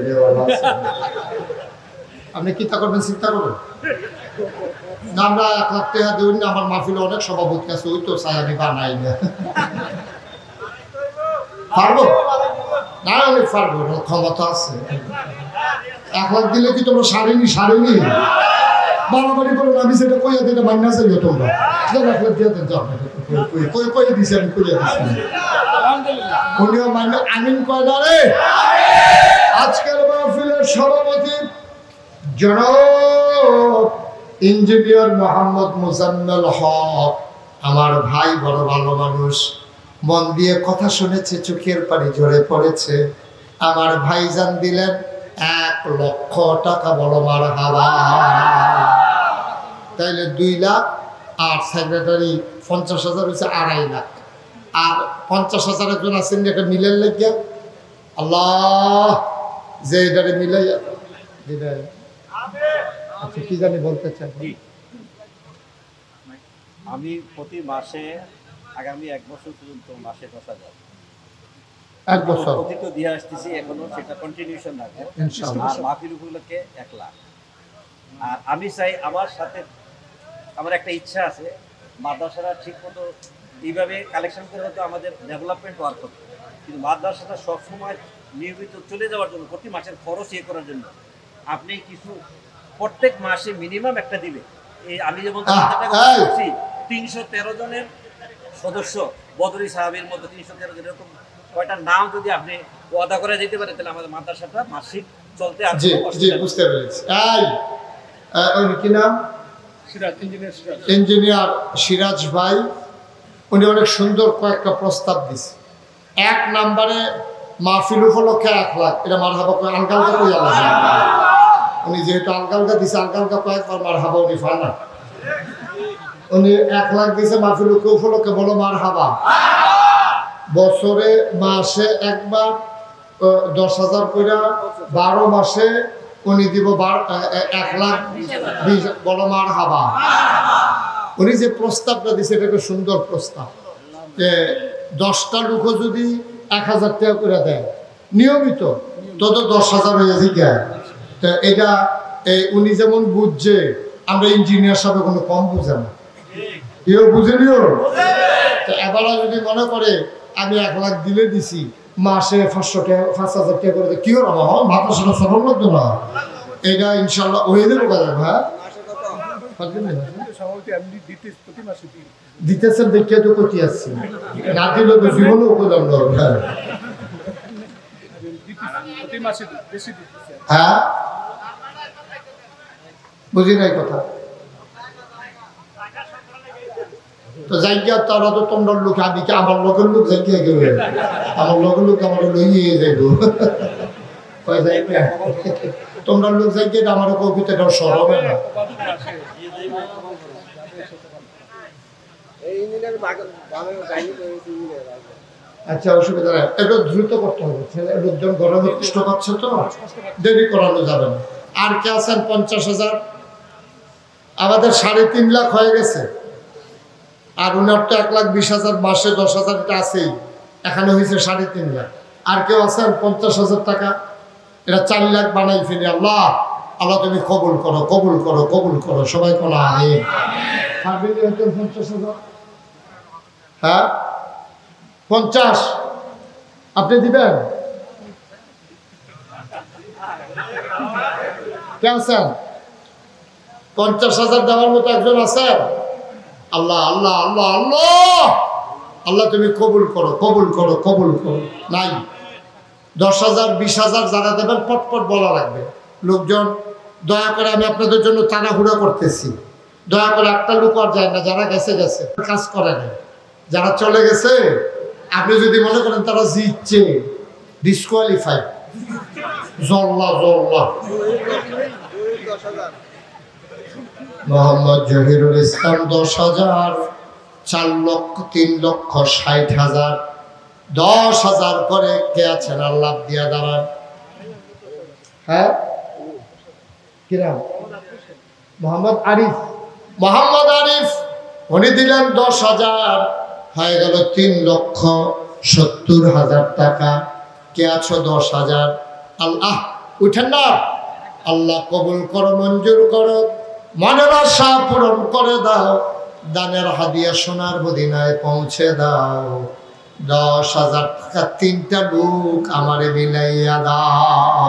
আপনি কি তা করবেন চিন্তা করুন না। আমরা 1 লাখ টাকা দিই না, আমার মাহফিলে অনেক সভাপতি আছে, ওই তো চাই আমি বানাই না। পারবো না? আমি পারবো, ক্ষমতা আছে। 1 লাখ দিলে কি তোমরা সারেনি? বাড়াবাড়ি করো না, আমি সেটা কইয়া দিতে মাইনা চাইও তোমরা। 1 লাখ দিয়ে দেন, কইয়া দিছি আমি, কইয়া দিছি। উনিও মাইনা আমিন কয় না রে। আজকের মাহফিলের সভাপতি জনাব ইঞ্জিনিয়ার মোহাম্মদ মুজাম্মেল হক, আমার ভাই বড় ভালো মানুষ, মন দিয়ে কথা শুনেছে, চোখের পানি ঝরে পড়েছে। আমার ভাইজান দিলেন 1 লক্ষ টাকা, বড় মারহাবা। তাইলে 2 লাখ, আর সেক্রেটারি 50,000 হচ্ছে 2.5 লাখ, আর 50,000 জন আছেন একটা মিলের লেগে। আল্লাহ যে এটারে মিলাইয়া, আচ্ছা কি জানি বলতে চাই। আমি প্রতি মাসে আগামী 1 বছর পর্যন্ত মাসে 10,000 1 বছর প্রতিটা দিয়ে আসতেছি, এখনো সেটা কন্টিনিউশন রাখবো ইনশাআল্লাহ। আর মাহফিল উপলক্ষে 1 লাখ। আর আমি চাই আমার সাথে, আমার একটা ইচ্ছা আছে, মাদ্রাসারা ঠিক মতো এইভাবে কালেকশন করে হতো আমাদের ডেভেলপমেন্ট ওয়ার্ক করতে, কিন্তু মাদ্রাসাটা সবসময় নিয়মিত চলে যাওয়ার জন্য, প্রতি মাসের খরচ ইয়ে করার জন্য আপনি কিছু প্রত্যেক মাসে মিনিমাম একটা দিবে। এই আমি যেমন 313 জনের সদস্য, বদরি সাহাবীর মতো 313 জন, এরকম কয়টা নাম যদি আপনি ওয়াদা করে দিতে পারেন, তাহলে আমাদের মাদ্রাসাটা মাসিক চলতে আসবে। জি বুঝতে পেরেছি। ওর কি নাম? ইঞ্জিনিয়ার সিরাজ ভাই। উনি অনেক সুন্দর কয়েকটা প্রস্তাব দিছে। 1 নম্বরে মাহফিল উপলক্ষে 1 লাখ, এটা মারহাবা আলগালগা কই আল্লাহ। উনি যেহেতু আলগালগা দিছে, আলগালগা কয়েকবার মারহাবা উনি ফান না। উনি 1 লাখ দিছে মাহফিল উপলক্ষে, বলো মারহাবা। বছরে মাসে একবার 10,000 করে, 12 মাসে উনি দিব 1 লাখ 20, বলো মারহাবা। উনি যে প্রস্তাবটা দিছে এটা একটা সুন্দর প্রস্তাব, যে 10টা লোকও যদি 1,000 টাকা করে দেয় নিয়মিত, তত 10,000 হয়ে যায়। তো এটা উনি যেমন বুঝছে, আমরা ইঞ্জিনিয়ার সাথে কোনো কম বুঝে না, কেউ বুঝে নিও। তো এবার যদি মনে করে আমি 1 লাখ দিলে দিছি, মাসে 500 টাকা 5,000 টাকা করে কি হলো, মাদ্রাসাটা সফল লাগতো না। এটা ইনশাল্লাহ হয়ে যাবে কথা। হ্যাঁ দিতেছেন দেখে তো করতে আসছি, না দিলে তো জীবনে উপদান। হ্যাঁ বুঝি নাই কথা। তো যাই গিয়া তারা তো তোমরা লোক, আমি কি আমার লগের লোক যাই গিয়ে গেবে, আমার লগের লোক আমার লইয়ে যাইব। তোমরা লোক যাই গিয়ে আমার কবিতাটা সর হবে না। আচ্ছা অসুবিধা নেই, একটু দ্রুত করতে হবে, লোকজন গরমে কষ্ট পাচ্ছে তো, দেরি করানো যাবে না। আর কে আছেন? 50,000। আমাদের 3.5 লাখ হয়ে গেছে, আর উনার তো 1,20,000 মাসে 10,000 আছেই, এখানে হয়েছে 3.5 লাখ। আর কেউ আছেন 50,000 টাকা? এটা 4 লাখ বানাই ফেলি। আল্লাহ আল্লাহ তুমি কবুল করো, কবুল করো, কবুল করো, সবাই কোনো আমিন। 50,000। হ্যাঁ 50 আপনি দিবেন? কে আছেন? 50,000 দেওয়ার মতো একজন আছেন? আল্লাহ আল্লাহ আল্লাহ আল্লাহ আল্লাহ তুমি কবুল করো, কবুল করো, কবুল করো। নাই 10,000 20,000 যারা দেবেন পটপট বলা লাগবে। লোকজন দয়া করে, আমি আপনাদের জন্য তাড়াহুড়া করতেছি, দয়া করে একটা লোক আর যায় না, যারা গেছে গেছে, কাজ করে না। যারা চলে গেছে আপনি যদি মনে করেন তারা জিতছে, ডিসকোয়ালিফাই, জল্লা জল্লা। মোহাম্মদ জহিরুল ইসলাম 10,000, 4,03,60,000, 10,000 করে কে আছেন? আল্লাহ দিয়া দাঁড়ান। হ্যাঁ কিরাম? মোহাম্মদ আরিফ, মোহাম্মদ আরিফ উনি দিলেন 10,000, হয়ে গেল 3,70,000 টাকা। কে আছো? 10,000। আল্লাহ উঠেন না, আল্লাহ কবুল করো, মঞ্জুর করো, মনের আশা পূরণ করে দাও, দানের হাদিয়া সোনার মদিনায় পৌঁছে দাও। 10,000 টাকা 3টা লোক আমারে মিলাইয়া দাও।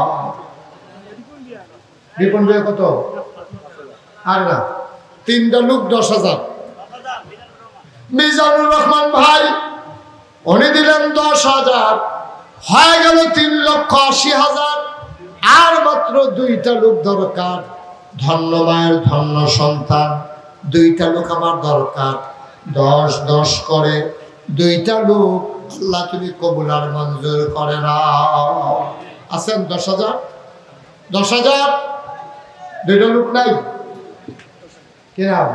বিপন ভাই কত? আর না 3টা লোক 10,000। মিজানুর রহমান ভাই উনি দিলেন 10,000, হয়ে গেল 3,80,000। আর মাত্র 2টা লোক দরকার। ধন্য মায়ের ধন্য সন্তান, 2টা লোক আমার দরকার। 10 করে 2টা লোক আল্লাহ তুমি কবুল আর মঞ্জুর করে না। আছেন 10,000 2টা লোক নাই? কে নাম?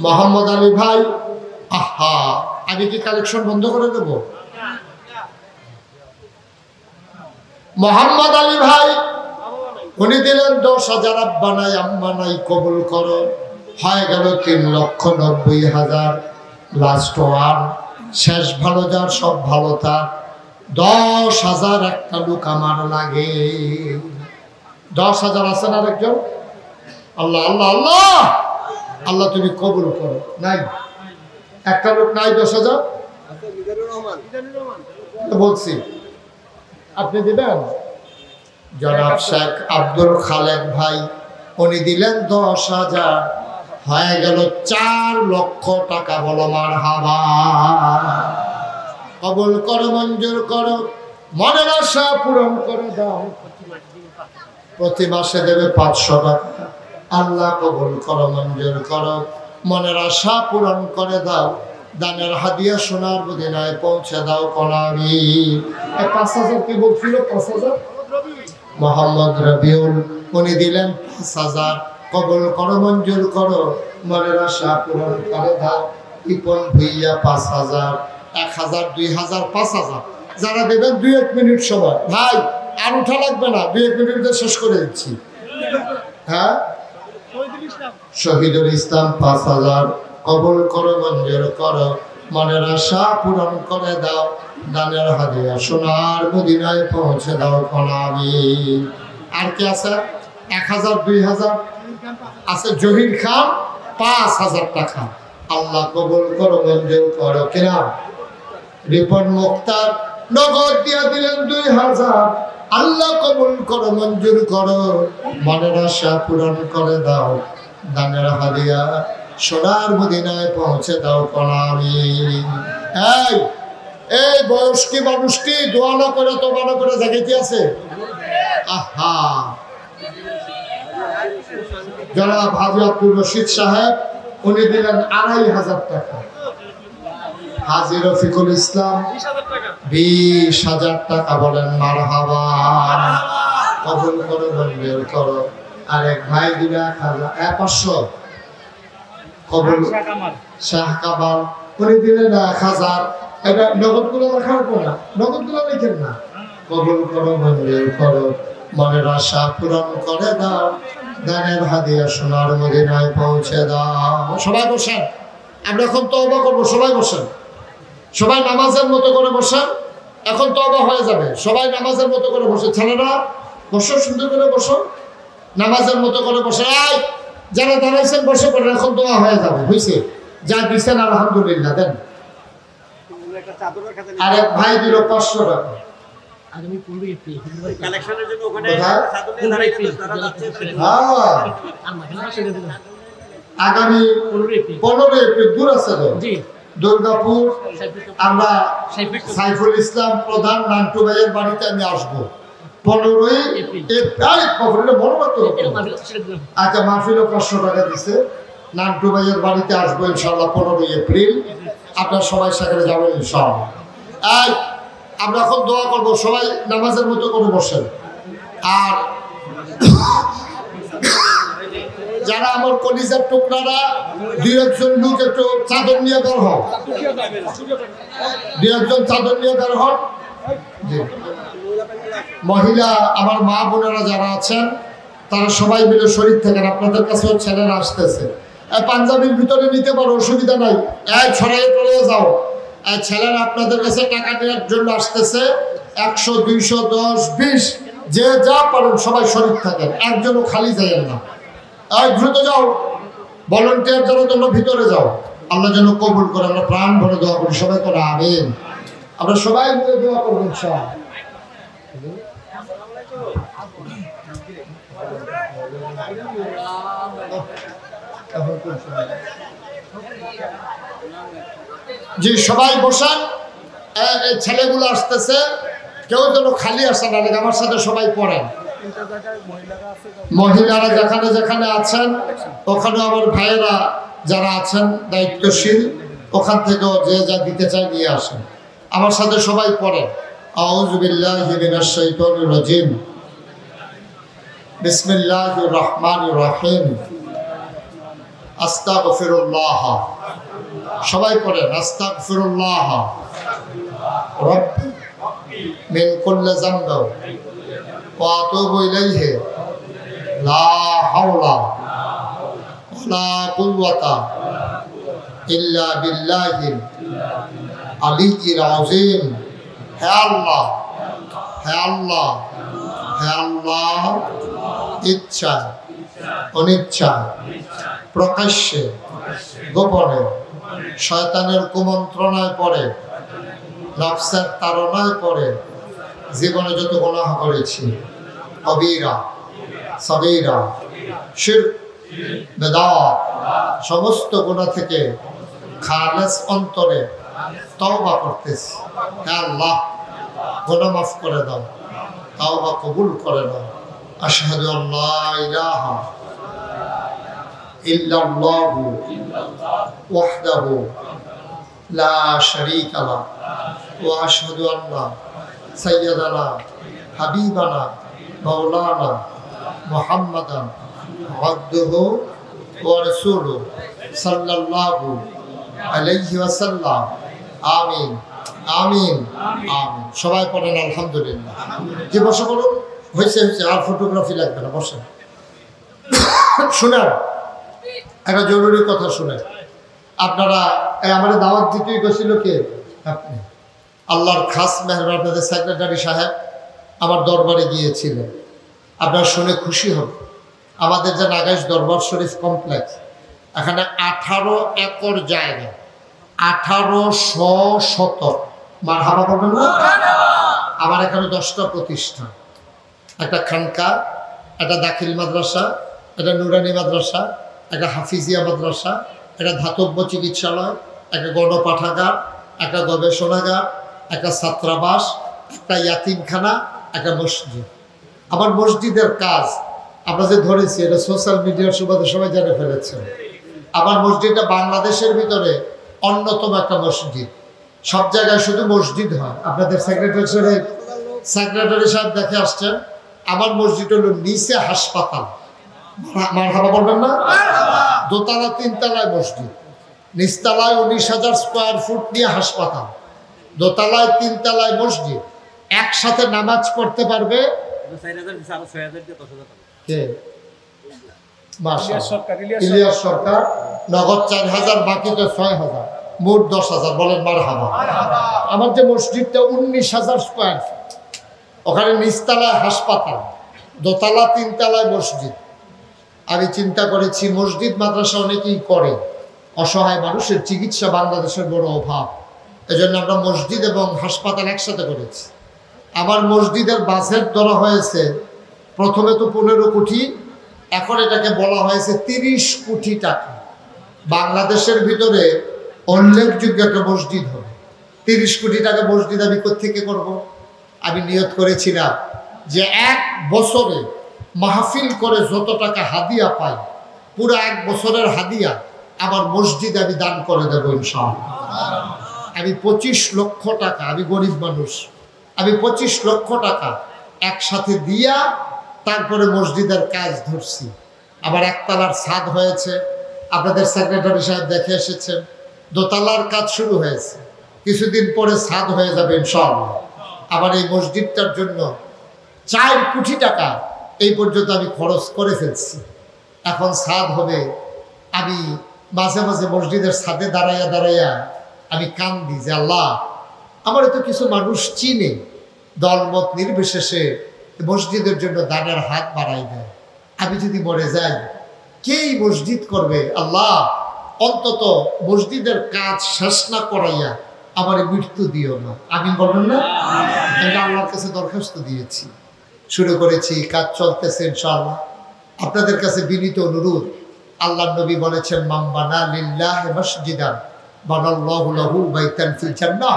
মোহাম্মদ আলী ভাই। আহা, আমি কি কালেকশন বন্ধ করে দেব? মোহাম্মদ আলী ভাই উনি দিলেন 10,000। আব্বা নাই আম্মা নাই, কবুল করো। হয়ে গেল 3,90,000। লাস্ট ওয়ান, শেষ ভালো যার সব ভালো তার। 10,000 একটা লোক আমার লাগে। 10,000 আছেন আরেকজন? আল্লাহ আল্লাহ আল্লাহ আল্লাহ তুমি কবুল করো। নাই একটা লোক নাই? 10,000 বলছি, আপনি দিবেন? জনাব শেখ আব্দুল খালেক ভাই উনি দিলেন 10,000। হয়ে গেল 4 লক্ষ টাকা। বলো মারহাবা। কবুল করো, মঞ্জুর করো, মনের আশা পূরণ করে দাও। প্রতি মাসে দেবে 500 টাকা। আল্লাহ কবুল করো, মঞ্জুর করো, মনের আশা পূরণ করে দাও। দানের হাদিয়া সোনার মদিনায় পৌঁছে দাও। কোনাবি 5,000 কি বলছিল? 5,000 মোহাম্মদ রবিউল উনি দিলেন 5,000। কবুল করো, মঞ্জুর করো, মনের আশা পূরণ করে দাও। ইপন ভুইয়া 5,000। 1,000, 2,000, 5,000 যারা দেবেন 2-1 মিনিট সময়। ভাই আর উঠা লাগবে না, 2-1 মিনিটে শেষ করে দিচ্ছি। হ্যাঁ, শহীদুল ইসলাম 5,000। কবুল করো, মঞ্জুর করো, মনের আশা পূরণ করে দাও। দানের হাদিয়া সোনার মদিনায় পৌঁছে দাও। কোনাবি আর কি আছে? 1,000, 2,000 আছে। জহির খান 5,000 টাকা। আল্লাহ কবুল করো, মঞ্জুর করো। কিনা রিপন মুক্তার নগদ দিয়া দিলেন 2,000। আল্লাহ কবুল করো, মঞ্জুর করো, মনের আশা পূরণ করে দাও। দানের হাদিয়া সোনার মদিনায় পৌঁছে দাও। কোনাবি এই বয়স্ক মানুষটি দোয়া না করে তো মনে করে জাগাইতে আছে। আহা, জনাব হাজী আব্দুল রশিদ সাহেব উনি দিলেন 2,500 টাকা। হাজী রফিকুল ইসলাম 20,000 টাকা। বলেন মারহাবা। কবুল করো, মঞ্জুর করো। আরেক ভাই দিলেন 500। কবুল শাহ কামাল উনি দিলেন 1,000। এটা নগদগুলো রাখার পর না, নগদগুলো রেখেন না। কবুল করো, মঞ্জুর করো, মনের আশা পূরণ করে দাও। দানের হাদিয়া সোনার মদিনায় পৌঁছে দাও। সবাই বসেন, আমরা এখন তওবা করবো। সবাই বসেন, সবাই নামাজের মতো করে বসেন। এখন তওবা হয়ে যাবে। সবাই নামাজের মতো করে বসে। ছেলেরা বসো, সুন্দর করে বসো, নামাজের মতো করে বসে। এই যারা দাঁড়াইছেন বসে পড়েন, এখন দোয়া হয়ে যাবে। হয়েছে যা দিচ্ছেন আলহামদুলিল্লাহ। দেন। আরেক ভাই দিল 500 টাকা। আগামী 15 এপ্রিল দূর আছে তো দুর্গাপুর। আমরা সাইফুল ইসলাম প্রধান নান্টু ভাইয়ের বাড়িতে আমি আসবো 15ই এপ্রিল। মনে মতো আচ্ছা, মাহফিলও 500 টাকা দিছে। নান্টু ভাইয়ের বাড়িতে আসবো ইনশাল্লাহ 15ই এপ্রিল। আপনারা সবাই সেখানে যাবেন ইনশাল্লাহ। আমরা এখন দোয়া করবো। সবাই নামাজের মতো করে বসেন। আর যারা আমার কলিজার টুকরারা 2-1 লোক একটু চাদর নিয়ে বের হন। 2-1 চাদর নিয়ে বের হন। মহিলা আমার মা বোনেরা যারা আছেন তারা সবাই মিলে শরীর থাকেন। আপনাদের কাছেও ছেলেরা আসতেছে। পাঞ্জাবির ভিতরে নিতে পারো, অসুবিধা নাই। ছড়াইয়ে টড়িয়ে যাও। ছেলেরা আপনাদের কাছে টাকা নেওয়ার জন্য আসতেছে। 100, 200, 10, 20 যে যা পারেন সবাই শরীর থাকেন। একজনও খালি যাইয়েন না। দ্রুত যাও। ভলান্টিয়ার যারা তোমরা ভিতরে যাও। আল্লাহ যেন কবুল করে। আমরা প্রাণ ভরে দোয়া করি। সবাই করে আমিন। আমরা সবাই মিলে দোয়া করবো ইনশাআল্লাহ। জি সবাই বসান। ছেলেগুলো আসতেছে, কেউ যেন খালি আসে না। আমার সাথে সবাই পড়েন। মহিলারা যেখানে যেখানে আছেন ওখানে আমার ভাইয়েরা যারা আছেন দায়িত্বশীল ওখান থেকেও যে যা দিতে চায় নিয়ে আসেন। আমার সাথে সবাই পড়েন, আউযু বিল্লাহি মিনাশ শাইতানির রাজিম, বিসমিল্লাহির রহমানির রহিম, আস্তাগফিরুল্লাহ। সবাই পড়েন, আস্তাগফিরুল্লাহ রাব্বি মিন কুল্লি যামবি ওয়া আতুবু ইলাইহি লা হাওলা ওয়ালা কুওয়াতা ইল্লা বিল্লাহিল আলিয়্যিল আযীম। হে আল্লাহ, হে আল্লাহ, হে আল্লাহ, ইচ্ছা অনিচ্ছা প্রকাশ্যে গোপনে শয়তানের কুমন্ত্রণায় পড়ে, নফসের তাড়নায় পড়ে জীবনে যত গুনাহ করেছি, কবীরা সগীরা শিরক বেদাত সমস্ত গুনাহ থেকে খালেস অন্তরে তওবা করতেছি। হে আল্লাহ, গুনাহ মাফ করে দাও, তওবা কবুল করে দাও। আশহাদু আল্লা ইলাহা ইল্লাল্লাহু ওয়াহদাহু লা শারীকা লাহু ওয়া আশহাদু আন্না সাইয়্যিদানা হাবিবানা মাওলানা মুহাম্মাদান আবদুহু ওয়া রাসূলুহু সাল্লাল্লাহু আলাইহি ওয়াসাল্লাম। আমিন আমিন আমিন। সবাই পড়েন আলহামদুলিল্লাহ। যে বসে বলুন, হয়েছে হয়েছে, আর ফটোগ্রাফি লাগবে না, বসেন। শুনেন, একটা জরুরি কথা শুনেন। আপনারা আমার দাওয়াত দিতেই গেছিল কে? আপনি। আল্লাহর খাস মেহরবান আপনাদের সেক্রেটারি সাহেব আমার দরবারে গিয়েছিলেন। আপনারা শুনে খুশি হবে, আমাদের যে নাগাইশ দরবার শরীফ কমপ্লেক্স, এখানে 18 একর জায়গা, 1800 শতক। মারহাবা বলবেন না? আমার এখানে 10টা প্রতিষ্ঠান, একটা খানকা, একটা দাখিল মাদ্রাসা, একটা নুরানি মাদ্রাসা, একটা হাফিজিয়া মাদ্রাসা, একটা ধাতব্য চিকিৎসালয়, একটা গণপাঠাগার, একটা গবেষণাগার, একটা ছাত্রাবাস, একটা ইয়াতিমখানা, একটা মসজিদ। আমার মসজিদের কাজ আমরা যে ধরেছি, এটা সোশ্যাল মিডিয়ার সুবাদে সবাই জেনে ফেলেছেন। আমার মসজিদটা বাংলাদেশের ভিতরে অন্যতম একটা মসজিদ। সব জায়গায় শুধু মসজিদ হয়। আপনাদের সেক্রেটারি সাহেব দেখে আসছেন, আমার মসজিদ হলো নিচে হাসপাতাল। মারহাবা বলবেন না? দোতলা 3 তলায় মসজিদ, নিচতলায় 19,000 স্কোয়ার ফুট নিয়ে হাসপাতাল, দোতলায় 3 তলায় মসজিদ। একসাথে নামাজ পড়তে পারবে ইলিয়াস সরকার, নগদ 4,000, বাকিতে 6,000, মোট 10,000। বলেন মারহাবা। আমার যে মসজিদটা 19,000 স্কোয়ার ফুট, ওখানে নিচতলায় হাসপাতাল, দোতলা 3 তলায় মসজিদ। আমি চিন্তা করেছি, মসজিদ মাদ্রাসা অনেকেই করে, অসহায় মানুষের চিকিৎসা বাংলাদেশের বড় অভাব, এজন্য আমরা মসজিদ এবং হাসপাতাল একসাথে করেছি। আমার মসজিদের বাজেট ধরা হয়েছে প্রথমে তো 15 কোটি, এখন এটাকে বলা হয়েছে 30 কোটি টাকা। বাংলাদেশের ভিতরে উল্লেখযোগ্য একটা মসজিদ হবে। 30 কোটি টাকা মসজিদ আমি কোত্থেকে করব? আমি নিয়ত করেছিলাম যে 1 বছরে মাহফিল করে যত টাকা হাদিয়া পাই, পুরো 1 বছরের হাদিয়া আমার মসজিদ আমি দান করে দেবো ইনশাআল্লাহ। আমি 25 লক্ষ টাকা, আমি গরিব মানুষ, আমি 25 লক্ষ টাকা একসাথে দিয়া তারপরে মসজিদের কাজ ধরছি। আবার 1 তলার ছাদ হয়েছে, আপনাদের সেক্রেটারি সাহেব দেখে এসেছেন। দোতলার কাজ শুরু হয়েছে, কিছুদিন পরে ছাদ হয়ে যাবে ইনশাআল্লাহ। আবার এই মসজিদটার জন্য 4 কোটি টাকা এই পর্যন্ত আমি খরচ করে ফেলছি। এখন ছাদ হবে। আমি মাঝে মাঝে মসজিদের ছাদে দাঁড়াইয়া দাঁড়াইয়া আমি কান্দি যে আল্লাহ, আমার তো কিছু মানুষ চিনে, দলমত নির্বিশেষে মসজিদের জন্য দানের হাত বাড়াই দেয়। আমি যদি মরে যাই, কেই মসজিদ করবে? আল্লাহ, অন্তত মসজিদের কাজ শেষ না করাইয়া আমার মৃত্যু দিও না। আমি বলবেন না? আমি আল্লাহর কাছে দরখাস্ত দিয়েছি, শুরু করেছি, কাজ চলতেছে ইনশাআল্লাহ। আপনাদের কাছে বিনীত অনুরোধ, আল্লাহর নবী বলেছেন, মান বানা লিল্লাহি মসজিদান বানাল্লাহু লাহু বাইতান ফিল জান্নাহ।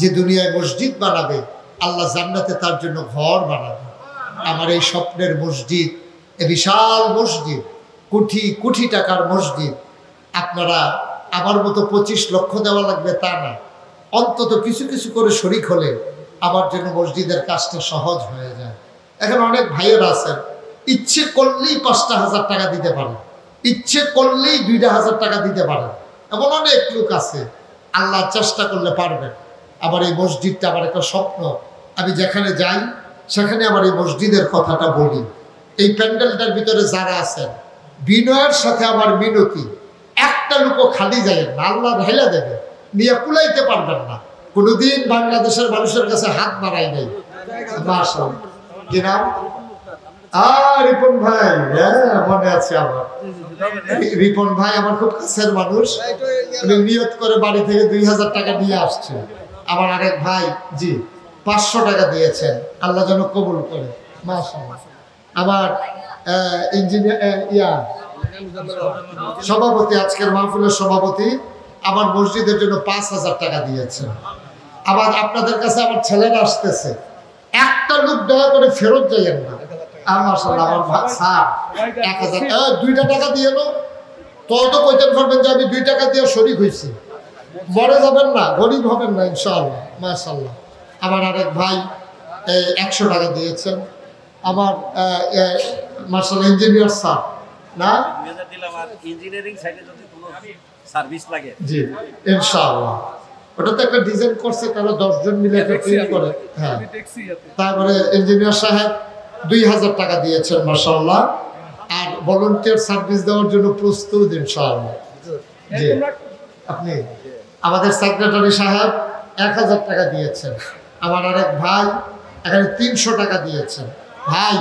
যে দুনিয়ায় মসজিদ বানাবে, আল্লাহ জান্নাতে তার জন্য ঘর বানাবে। আমার এই স্বপ্নের মসজিদ, এই বিশাল মসজিদ, কোটি কোটি টাকার মসজিদ, আপনারা আমার মতো 25 লক্ষ দেওয়া লাগবে তা না, অন্তত কিছু কিছু করে শরিক হলে আমার জন্য মসজিদের কাজটা সহজ হয়ে যায়। এখন অনেক ভাইয়েরা আছেন ইচ্ছে করলেই 5,000 টাকা দিতে পারেন, ইচ্ছে করলেই 2,000 টাকা দিতে পারেন, এমন অনেক লোক আছে। আল্লাহ চেষ্টা করলে পারবেন। আবার এই মসজিদটা আমার একটা স্বপ্ন, আমি যেখানে যাই সেখানে আমার এই মসজিদের কথাটা বলি। এই প্যান্ডেলটার ভিতরে যারা আছেন, বিনয়ের সাথে আমার মিনতি, একটা লোকও খালি যায় না, আল্লাহ ঢেলে দেবে, নিয়ে কুলাইতে পারবেন না। কোনোদিন বাংলাদেশের মানুষের কাছে হাত বাড়াই নাই। মাশাআল্লাহ। কি নাম? রিপন ভাই, হ্যাঁ মনে আছে আমার। রিপন ভাই আমার খুব কাছের মানুষ, উনি নিয়ত করে বাড়ি থেকে 2,000 টাকা নিয়ে আসছে। আমার আরেক ভাই জি 500 টাকা দিয়েছেন, আল্লাহ যেন কবুল করে। মাশাআল্লাহ। আমার ইঞ্জিনিয়ার সভাপতি, আজকের মাহফিলের সভাপতি, আমার মসজিদের জন্য 5,000 টাকা দিয়েছেন। আবার আপনাদের কাছে আমার ছেলেরা আসতেছে, একটা লোক দয়া করে ফেরত যাইয়েন না। মাশাআল্লাহ আমার স্যার 1,000 2টা টাকা দিয়ে এলো, তো কইতেন পারবেন যে আমি 2 টাকা দিয়ে শরীক হয়েছি, মরে যাবেন না, গরিব হবেন না ইনশাআল্লাহ। মাশাআল্লাহ। আমার আরেক ভাই 100 টাকা দিয়েছেন। আমার মাশাআল্লাহ ইঞ্জিনিয়ার স্যার না ইঞ্জিনিয়ারিং সাইডে যদি কোনো সার্ভিস লাগে জি ইনশাআল্লাহ, ওটা তো একটা ডিজাইন করছে, তারা 10 জন মিলে একটা টিম করে। হ্যাঁ, তারপরে ইঞ্জিনিয়ার সাহেব 2,000 টাকা দিয়েছেন মাশাআল্লাহ, আর ভলান্টিয়ার সার্ভিস দেওয়ার জন্য প্রস্তুত ইনশাআল্লাহ। জি আপনি আমাদের সেক্রেটারি সাহেব 1,000 টাকা দিয়েছেন। আমার আরেক ভাই এখানে 300 টাকা দিয়েছেন। ভাই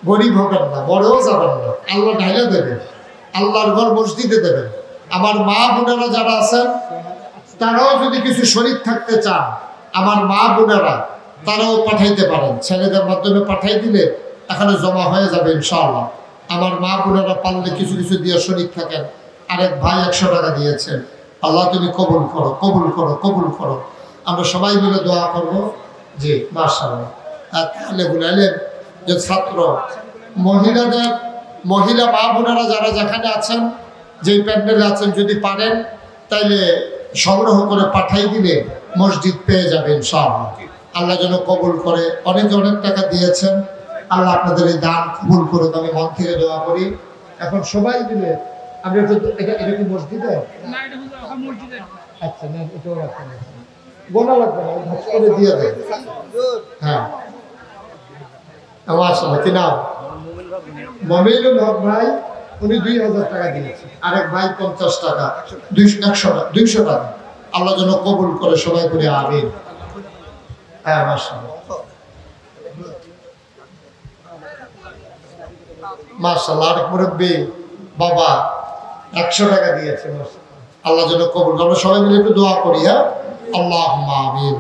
গরিব হবেন না, বড়ও যাবেন না, আল্লাহ ঢাইলে দেবেন, আল্লাহর ঘর মসজিদে দেবেন। আমার মা বোনেরা যারা আছেন তারাও যদি কিছু শরীর থাকতে চান, আমার মা বোনেরা তারাও পাঠাইতে পারেন, ছেলেদের মাধ্যমে পাঠাই দিলে এখানে জমা হয়ে যাবে ইনশাআল্লাহ। আমার মা বোনেরা পারলে কিছু কিছু দিয়ে শরীর থাকেন। আরেক ভাই 100 টাকা দিয়েছেন। আল্লাহ তুমি কবুল করো, কবুল করো, কবুল করো। আমরা সবাই মিলে দোয়া করবো। জি মাশাআল্লাহ। আর তাহলে বুঝলেন যে ছাত্র মহিলাদের, মহিলা মা বোনেরা যারা যেখানে আছেন, যেই প্যান্ডেলে আছেন, যদি পারেন তাইলে সংগ্রহ করে পাঠাই দিলে মসজিদ পেয়ে যাবে ইনশাআল্লাহ। আল্লাহ যেন কবুল করে। অনেকে অনেক টাকা দিয়েছেন, আল্লাহ আপনাদের এই দান কবুল করুক, আমি মন থেকে দোয়া করি। এখন সবাই মিলে আমরা এটা কি মসজিদে? আচ্ছা না, এটাও রাখেন, গোনা লাগবে না, ভাগ করে দিয়ে দেন। হ্যাঁ মাশাআল্লাহ। কি নাম? মমিনুল হক ভাই, উনি 2,000 টাকা দিয়েছেন। আরেক ভাই 50 টাকা, 200 টাকা। আল্লাহ যেন কবুল করে, সবাই করে আমিন। হ্যাঁ মাশাআল্লাহ, মাশাআল্লাহ। আরেক মুরব্বী বাবা 100 টাকা দিয়েছে। আল্লাহ যেন কবুল করে, সবাই মিলে একটু দোয়া করি। হ্যাঁ আল্লাহুম্মা আমিন।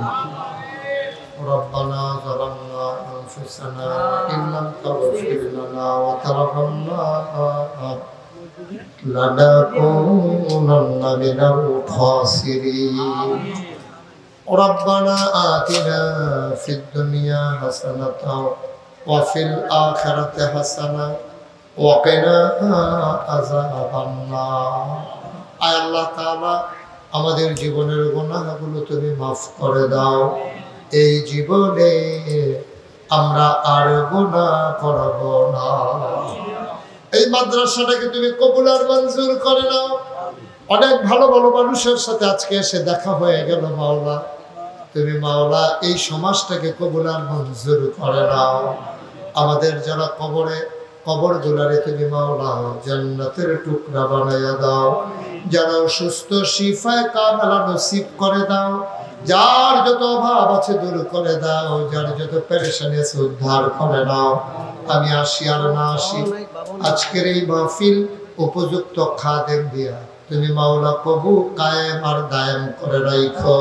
রব্বানা যালামনা আনফুসানা ইন লাম তাগফির লানা ওয়া তারহামনা লানাকুনান্না মিনাল খাসিরিন। রব্বানা আতিনা ফিদ দুনিয়া হাসানাতাও ওয়া ফিল আখিরাতি হাসানা ওয়া কিনা আযাবান নার। আয় আল্লাহ তাআলা, আমাদের জীবনের গুনাহগুলো তুমি মাফ করে দাও। এই জীবনে আমরা আর গুনাহ করব না। এই মাদ্রাসাটাকে তুমি কবুল আর মঞ্জুর করে নাও। অনেক ভালো ভালো মানুষের সাথে আজকে এসে দেখা হয়ে গেল মাওলা। তুমি মাওলা এই সমাজটাকে কবুল আর মঞ্জুর করে নাও। আমাদের যারা কবর দুলারে তুমি মাওলা জান্নাতের টুকরা বানাইয়া দাও। যারা অসুস্থ শিফায়ে কামেলা নসিব করে দাও। যার যত অভাব আছে দূর করে দাও। যার যত পেরেশানি আছে উদ্ধার করে নাও। আমি আসি আর না আসি, আজকের এই মাহফিল উপযুক্ত খাদেম দিয়া তুমি মাওলা কবু কায়েম আর দায়েম করে রাখো।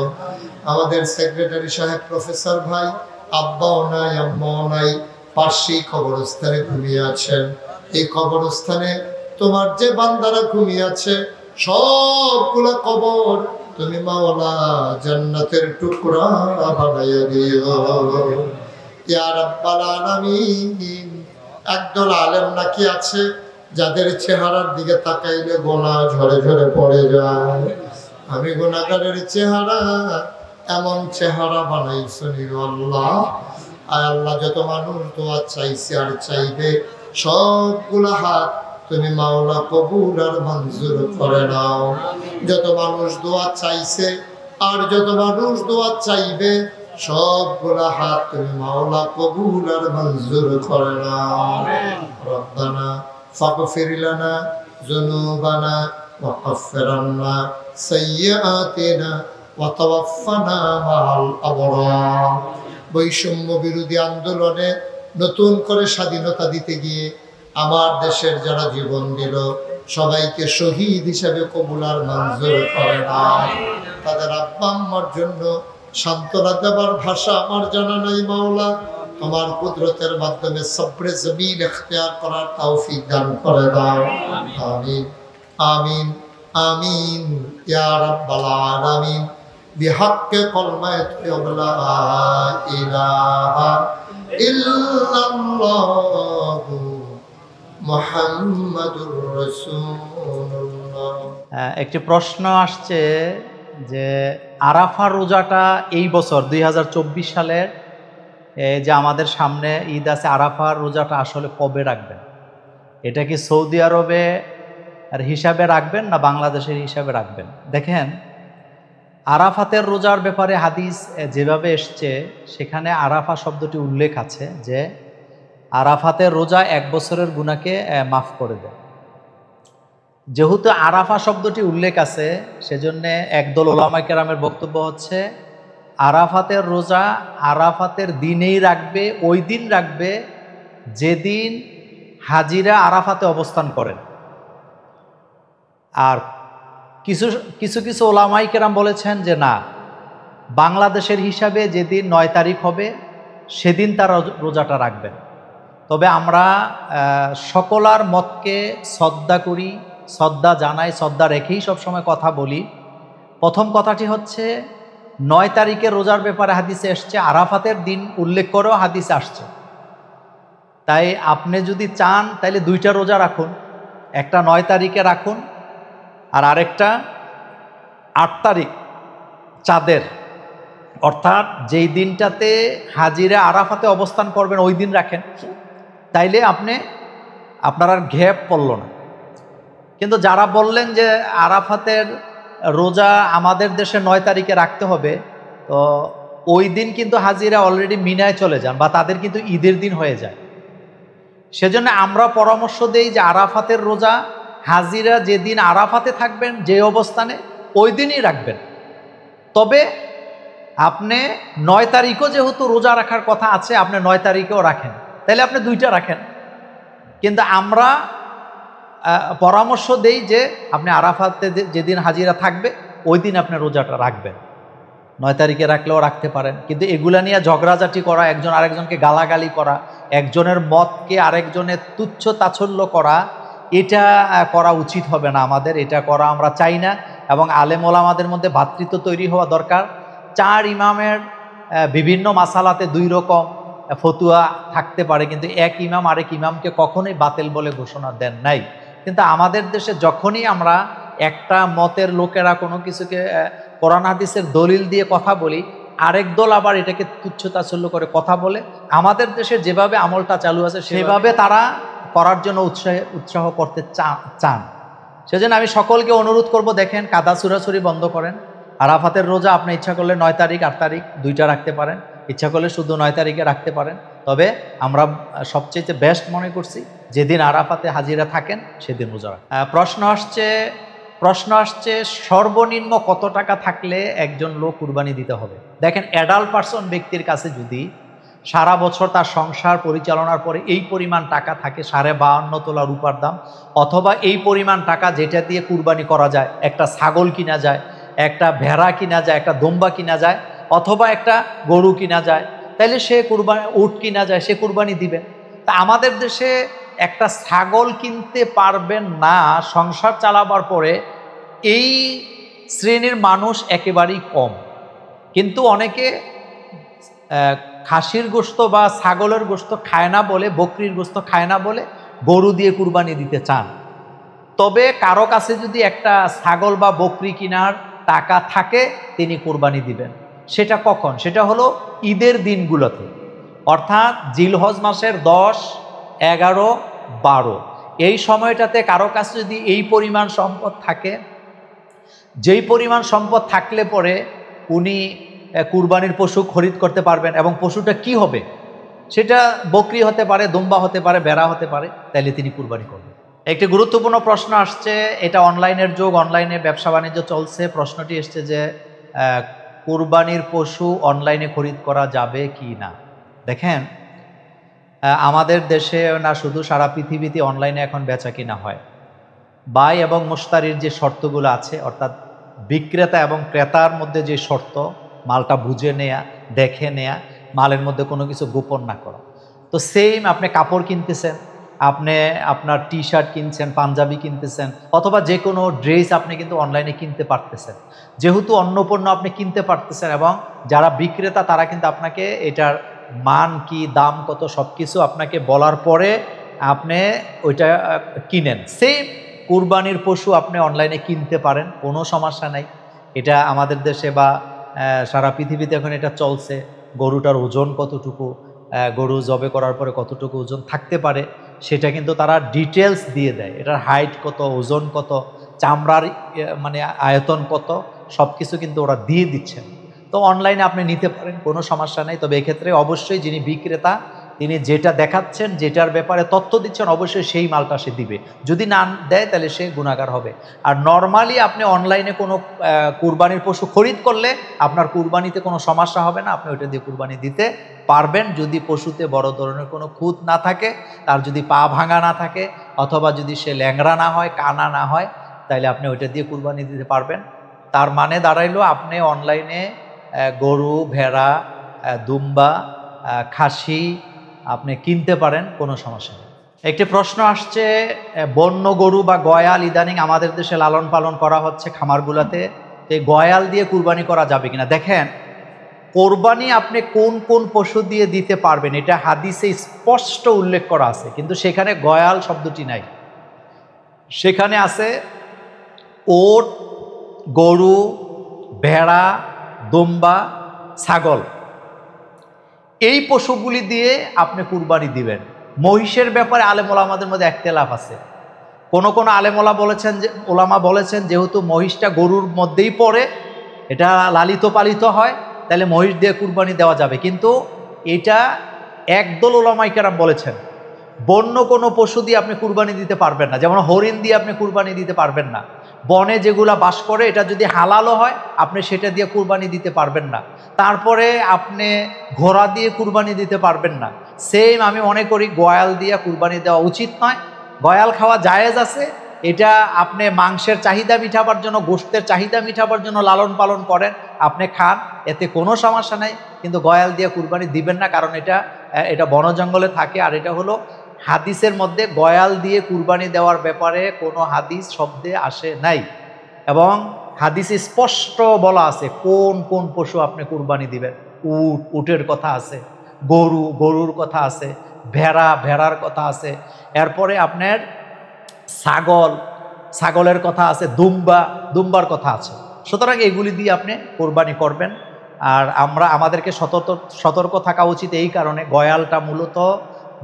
আমাদের সেক্রেটারি সাহেব প্রফেসর ভাই আব্বাও নাই আম্মাও নাই, পাশেই কবরস্থানে ঘুমিয়ে আছেন। এই কবরস্থানে তোমার যে বান্দারা ঘুমিয়ে আছে সবগুলা কবর তুমি মাওলা জান্নাতের টুকরা বানাইয়া দিও ইয়া রাব্বাল আলামিন। একদল আলেম নাকি আছে যাদের চেহারার দিকে তাকাইলে গোনা ঝরে ঝরে পড়ে যায়। আমি গুনাহগারের চেহারা এমন চেহারা বানাইছো আল্লাহ। আয় আল্লাহ, যত মানুষ দোয়া চাইছে আর চাইবে সবগুলা হাত তুমি মাওলা কবুল আর মঞ্জুর করে নাও। যত মানুষ দোয়া চাইছে আর যত মানুষ দোয়া চাইবে সবগুলা হাত তুমি মাওলা কবুল আর মঞ্জুর করে নাও। রব্বানা ফাগফির লানা যুনুবানা ওয়া কাফফির আন্না সাইয়্যাতিনা ওয়া তাওয়াফফানা মাআল আবরার। বৈষম্য বিরোধী আন্দোলনে নতুন করে স্বাধীনতা দিতে গিয়ে আমার দেশের যারা জীবন দিল সবাইকে শহীদ হিসেবে কবুল আর মঞ্জুর করে নাও। তাদের আব্বা আম্মার জন্য সান্ত্বনা দেবার ভাষা আমার জানা নাই মাওলা। তোমার কুদরতের মাধ্যমে সবরে জমিন ইখতিয়ার করার তৌফিক দান করে দাও। আমিন আমিন আমিন ইয়া রাব্বাল আলামিন। বিহাক্কে কলমায়ে লা ইলাহা ইল্লাল্লাহু মুহাম্মাদুর রাসূলুল্লাহ। একটি প্রশ্ন আসছে যে আরাফা রোজাটা এই বছর 2024 সালের যে আমাদের সামনে ঈদ আছে, আরাফার রোজাটা আসলে কবে রাখবেন? এটা কি সৌদি আরবে আর হিসাবে রাখবেন না বাংলাদেশের হিসাবে রাখবেন? দেখেন, আরাফাতের রোজার ব্যাপারে হাদিস যেভাবে এসছে সেখানে আরাফা শব্দটি উল্লেখ আছে যে আরাফাতের রোজা 1 বছরের গুনাহকে মাফ করে দেয়। যেহেতু আরাফা শব্দটি উল্লেখ আছে সেজন্য একদল ওলামায়ে কেরামের বক্তব্য হচ্ছে আরাফাতের রোজা আরাফাতের দিনেই রাখবে, ওই দিন রাখবে যেদিন হাজিরা আরাফাতে অবস্থান করেন। আর কিছু কিছু কিছু ওলামায়ে কেরাম বলেছেন যে না, বাংলাদেশের হিসাবে যেদিন 9 তারিখ হবে সেদিন তারা রোজাটা রাখবেন। তবে আমরা সকলার মতকে শ্রদ্ধা করি, শ্রদ্ধা জানাই, শ্রদ্ধা রেখেই সবসময় কথা বলি। প্রথম কথাটি হচ্ছে 9 তারিখের রোজার ব্যাপারে হাদিসে এসছে, আরাফাতের দিন উল্লেখ করেও হাদিসে আসছে। তাই আপনি যদি চান তাহলে 2টা রোজা রাখুন, একটা 9 তারিখে রাখুন আর আরেকটা 8 তারিখ চাঁদের, অর্থাৎ যেই দিনটাতে হাজিরা আরাফাতে অবস্থান করবেন ওই দিন রাখেন, তাইলে আপনার আর গ্যাপ পড়ল না। কিন্তু যারা বললেন যে আরাফাতের রোজা আমাদের দেশে 9 তারিখে রাখতে হবে, তো ওই দিন কিন্তু হাজিরা অলরেডি মিনায় চলে যান বা তাদের কিন্তু ঈদের দিন হয়ে যায়। সেজন্য আমরা পরামর্শ দেই যে আরাফাতের রোজা হাজিরা যেদিন আরাফাতে থাকবেন যে অবস্থানে ওই দিনই রাখবেন। তবে আপনি 9 তারিখও যেহেতু রোজা রাখার কথা আছে, আপনি 9 তারিখেও রাখেন, তাহলে আপনি 2টা রাখেন। কিন্তু আমরা পরামর্শ দেই যে আপনি আরাফাতে যেদিন হাজিরা থাকবে ওই দিন আপনি রোজাটা রাখবেন। 9 তারিখে রাখলেও রাখতে পারেন, কিন্তু এগুলা নিয়ে ঝগড়াঝাটি করা, একজন আরেকজনকে গালাগালি করা, একজনের মতকে আরেকজনের তুচ্ছ তাচ্ছল্য করা, এটা করা উচিত হবে না আমাদের। এটা করা আমরা চাই না। এবং আলেম ওলামাদের মধ্যে ভ্রাতৃত্ব তৈরি হওয়া দরকার। 4 ইমামের বিভিন্ন মাসালাতে 2 রকম ফতুয়া থাকতে পারে, কিন্তু এক ইমাম আরেক ইমামকে কখনোই বাতিল বলে ঘোষণা দেন নাই। কিন্তু আমাদের দেশে যখনই আমরা একটা মতের লোকেরা কোনো কিছুকে কোরআন হাদিসের দলিল দিয়ে কথা বলি, আরেক দল আবার এটাকে তুচ্ছ তাচ্ছল্য করে কথা বলে। আমাদের দেশে যেভাবে আমলটা চালু আছে সেভাবে তারা করার জন্য উৎসাহ করতে চান। সেজন্য আমি সকলকে অনুরোধ করব, দেখেন কাদা ছুড়াছুরি বন্ধ করেন। আরাফাতের রোজা আপনি ইচ্ছা করলে 9 তারিখ 8 তারিখ 2টা রাখতে পারেন, ইচ্ছা করলে শুধু 9 তারিখে রাখতে পারেন। তবে আমরা সবচেয়ে বেস্ট মনে করছি যেদিন আরাফাতে হাজিরা থাকেন সেদিন রোজা রাখেন। প্রশ্ন আসছে সর্বনিম্ন কত টাকা থাকলে একজন লোক কুরবানি দিতে হবে? দেখেন, অ্যাডাল্ট পারসন ব্যক্তির কাছে যদি সারা বছর তার সংসার পরিচালনার পরে এই পরিমাণ টাকা থাকে, 52.5 তোলা রূপার দাম, অথবা এই পরিমাণ টাকা যেটা দিয়ে কুরবানি করা যায়, একটা ছাগল কিনা যায়, একটা ভেড়া কিনা যায়, একটা দম্বা কিনা যায়, অথবা একটা গরু কিনা যায়, তাইলে সে কুরবানি, উট কিনা যায়, সে কুরবানি দিবে। তা আমাদের দেশে একটা ছাগল কিনতে পারবেন না সংসার চালাবার পরে, এই শ্রেণীর মানুষ একেবারেই কম। কিন্তু অনেকে খাসির গোশত বা ছাগলের গোশত খায় না বলে, বকরির গোশত খায় না বলে গরু দিয়ে কুরবানি দিতে চান, তবে কারো কাছে যদি একটা ছাগল বা বকরি কেনার টাকা থাকে তিনি কুরবানি দিবেন। সেটা কখন? সেটা হলো ঈদের দিনগুলোতে, অর্থাৎ জিলহজ মাসের 10, 11, 12 এই সময়টাতে কারো কাছে যদি এই পরিমাণ সম্পদ থাকে, যেই পরিমাণ সম্পদ থাকলে পরে উনি কুরবানির পশু খরিদ করতে পারবেন। এবং পশুটা কি হবে? সেটা বকরি হতে পারে, দুম্বা হতে পারে, ভেড়া হতে পারে, তাইলে তিনি কুরবানি করবেন। একটি গুরুত্বপূর্ণ প্রশ্ন আসছে, এটা অনলাইনের যুগ, অনলাইনে ব্যবসা বাণিজ্য চলছে। প্রশ্নটি এসছে যে কুরবানির পশু অনলাইনে খরিদ করা যাবে কি না। দেখেন, আমাদের দেশে না, শুধু সারা পৃথিবীতে অনলাইনে এখন বেচা কিনা হয়। বাই এবং মুশতারির যে শর্তগুলো আছে, অর্থাৎ বিক্রেতা এবং ক্রেতার মধ্যে যে শর্ত, মালটা বুঝে নেয়া, দেখে নেয়া, মালের মধ্যে কোনো কিছু গোপন না করা। তো সেম, আপনি কাপড় কিনতেছেন, আপনি আপনার টি শার্ট কিনছেন, পাঞ্জাবি কিনতেছেন, অথবা যে কোনো ড্রেস আপনি কিন্তু অনলাইনে কিনতে পারতেছেন। যেহেতু অন্য পণ্য আপনি কিনতে পারতেছেন এবং যারা বিক্রেতা তারা কিন্তু আপনাকে এটার মান কি, দাম কত, সব কিছু আপনাকে বলার পরে আপনি ওইটা কিনেন। সেম কুরবানির পশু আপনি অনলাইনে কিনতে পারেন, কোনো সমস্যা নাই। এটা আমাদের দেশে বা সারা পৃথিবীতে এখন এটা চলছে। গরুটার ওজন কতটুকু, গরু জবে করার পরে কতটুকু ওজন থাকতে পারে, সেটা কিন্তু তারা ডিটেলস দিয়ে দেয়। এটার হাইট কত, ওজন কত, চামড়ার মানে আয়তন কত, সব কিছু কিন্তু ওরা দিয়ে দিচ্ছেন। তো অনলাইনে আপনি নিতে পারেন, কোনো সমস্যা নেই। তবে এক্ষেত্রে অবশ্যই যিনি বিক্রেতা তিনি যেটা দেখাচ্ছেন, যেটার ব্যাপারে তথ্য দিচ্ছেন, অবশ্যই সেই মালটা সে দিবে। যদি না দেয় তাহলে সে গুনাহগার হবে। আর নর্মালি আপনি অনলাইনে কোনো কুরবানির পশু খরিদ করলে আপনার কুরবানিতে কোনো সমস্যা হবে না, আপনি ওইটা দিয়ে কুরবানি দিতে পারবেন। যদি পশুতে বড় ধরনের কোনো খুঁত না থাকে, তার যদি পা ভাঙা না থাকে, অথবা যদি সে ল্যাংড়া না হয়, কানা না হয়, তাহলে আপনি ওইটা দিয়ে কুরবানি দিতে পারবেন। তার মানে দাঁড়াইলো আপনি অনলাইনে গরু, ভেড়া, দুম্বা, খাসি আপনি কিনতে পারেন, কোনো সমস্যা নেই। একটি প্রশ্ন আসছে, বন্য গরু বা গয়াল ইদানিং আমাদের দেশে লালন পালন করা হচ্ছে খামারগুলোতে, এই গয়াল দিয়ে কুরবানি করা যাবে কিনা। দেখেন, কোরবানি আপনি কোন কোন পশু দিয়ে দিতে পারবেন এটা হাদিসে স্পষ্ট উল্লেখ করা আছে, কিন্তু সেখানে গয়াল শব্দটি নাই। সেখানে আছে ওট, গরু, ভেড়া, দুম্বা, ছাগল, এই পশুগুলি দিয়ে আপনি কুরবানি দিবেন। মহিষের ব্যাপারে আলেম ওলামাদের মধ্যে একতেলাফ আছে। কোন কোন আলেম ওলামা বলেছেন যেহেতু মহিষটা গরুর মধ্যেই পড়ে, এটা লালিত পালিত হয়, তাহলে মহিষ দিয়ে কুরবানি দেওয়া যাবে। কিন্তু এটা একদল ওলামায়ে কেরাম বলেছেন বন্য কোনো পশু দিয়ে আপনি কুরবানি দিতে পারবেন না। যেমন হরিণ দিয়ে আপনি কুরবানি দিতে পারবেন না। বনে যেগুলা বাস করে এটা যদি হালালও হয় আপনি সেটা দিয়ে কুরবানি দিতে পারবেন না। তারপরে আপনি ঘোড়া দিয়ে কুরবানি দিতে পারবেন না। সেম আমি মনে করি গয়াল দিয়ে কুরবানি দেওয়া উচিত নয়। গয়াল খাওয়া জায়েজ আছে, এটা আপনি মাংসের চাহিদা মিটাবার জন্য, গোশতের চাহিদা মিটাবার জন্য লালন পালন করেন, আপনি খান, এতে কোনো সমস্যা নাই। কিন্তু গয়াল দিয়ে কুরবানি দিবেন না, কারণ এটা বন জঙ্গলে থাকে। আর এটা হলো হাদিসের মধ্যে গয়াল দিয়ে কুরবানি দেওয়ার ব্যাপারে কোনো হাদিস শব্দে আসে নাই, এবং হাদিসে স্পষ্ট বলা আছে কোন কোন পশু আপনি কুরবানি দিবেন। উটের কথা আছে, গরুর কথা আছে, ভেড়ার কথা আছে, এরপরে আপনার ছাগলের কথা আছে, দুম্বার কথা আছে। সুতরাং এগুলি দিয়ে আপনি কোরবানি করবেন। আর আমাদেরকে সতর্ক থাকা উচিত এই কারণে, গয়ালটা মূলত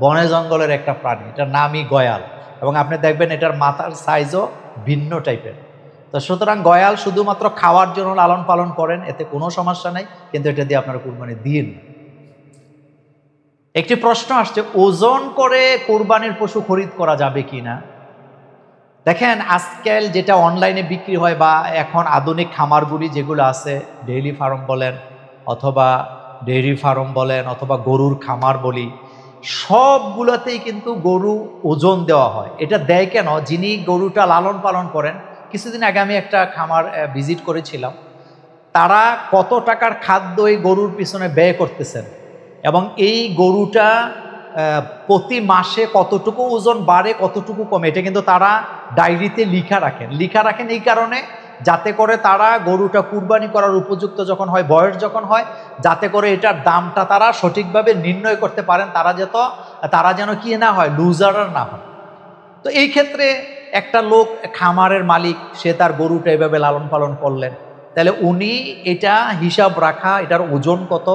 বনে জঙ্গলের একটা প্রাণী, এটার নামই গয়াল, এবং আপনি দেখবেন এটার মাথার সাইজও ভিন্ন টাইপের। তো সুতরাং গয়াল শুধুমাত্র খাওয়ার জন্য লালন পালন করেন, এতে কোনো সমস্যা নেই, কিন্তু এটা দিয়ে আপনারা কুরবানি দিন। একটি প্রশ্ন আসছে, ওজন করে কুরবানির পশু খরিদ করা যাবে কি না। দেখেন, আজকাল যেটা অনলাইনে বিক্রি হয় বা এখন আধুনিক খামারগুলি যেগুলো আছে, ডেইরি ফার্ম বলেন অথবা ডেইরি ফার্ম বলেন অথবা গরুর খামার বলি, সবগুলোতেই কিন্তু গরু ওজন দেওয়া হয়। এটা দেয় কেন? যিনি গরুটা লালন পালন করেন, কিছুদিন আগে আমি একটা খামার ভিজিট করেছিলাম, তারা কত টাকার খাদ্য এই গরুর পিছনে ব্যয় করতেছেন, এবং এই গরুটা প্রতি মাসে কতটুকু ওজন বাড়ে কতটুকু কমে, এটা কিন্তু তারা ডায়েরিতে লিখা রাখেন এই কারণে, যাতে করে তারা গরুটা কুরবানি করার উপযুক্ত যখন হয়, বয়স যখন হয়, যাতে করে এটার দামটা তারা সঠিকভাবে নির্ণয় করতে পারেন, তারা যেন কি না হয়, লুজার না হয়। তো এই ক্ষেত্রে একটা লোক খামারের মালিক, সে তার গরুটা এভাবে লালন পালন করলেন, তাহলে উনি এটা হিসাব রাখা, এটার ওজন কত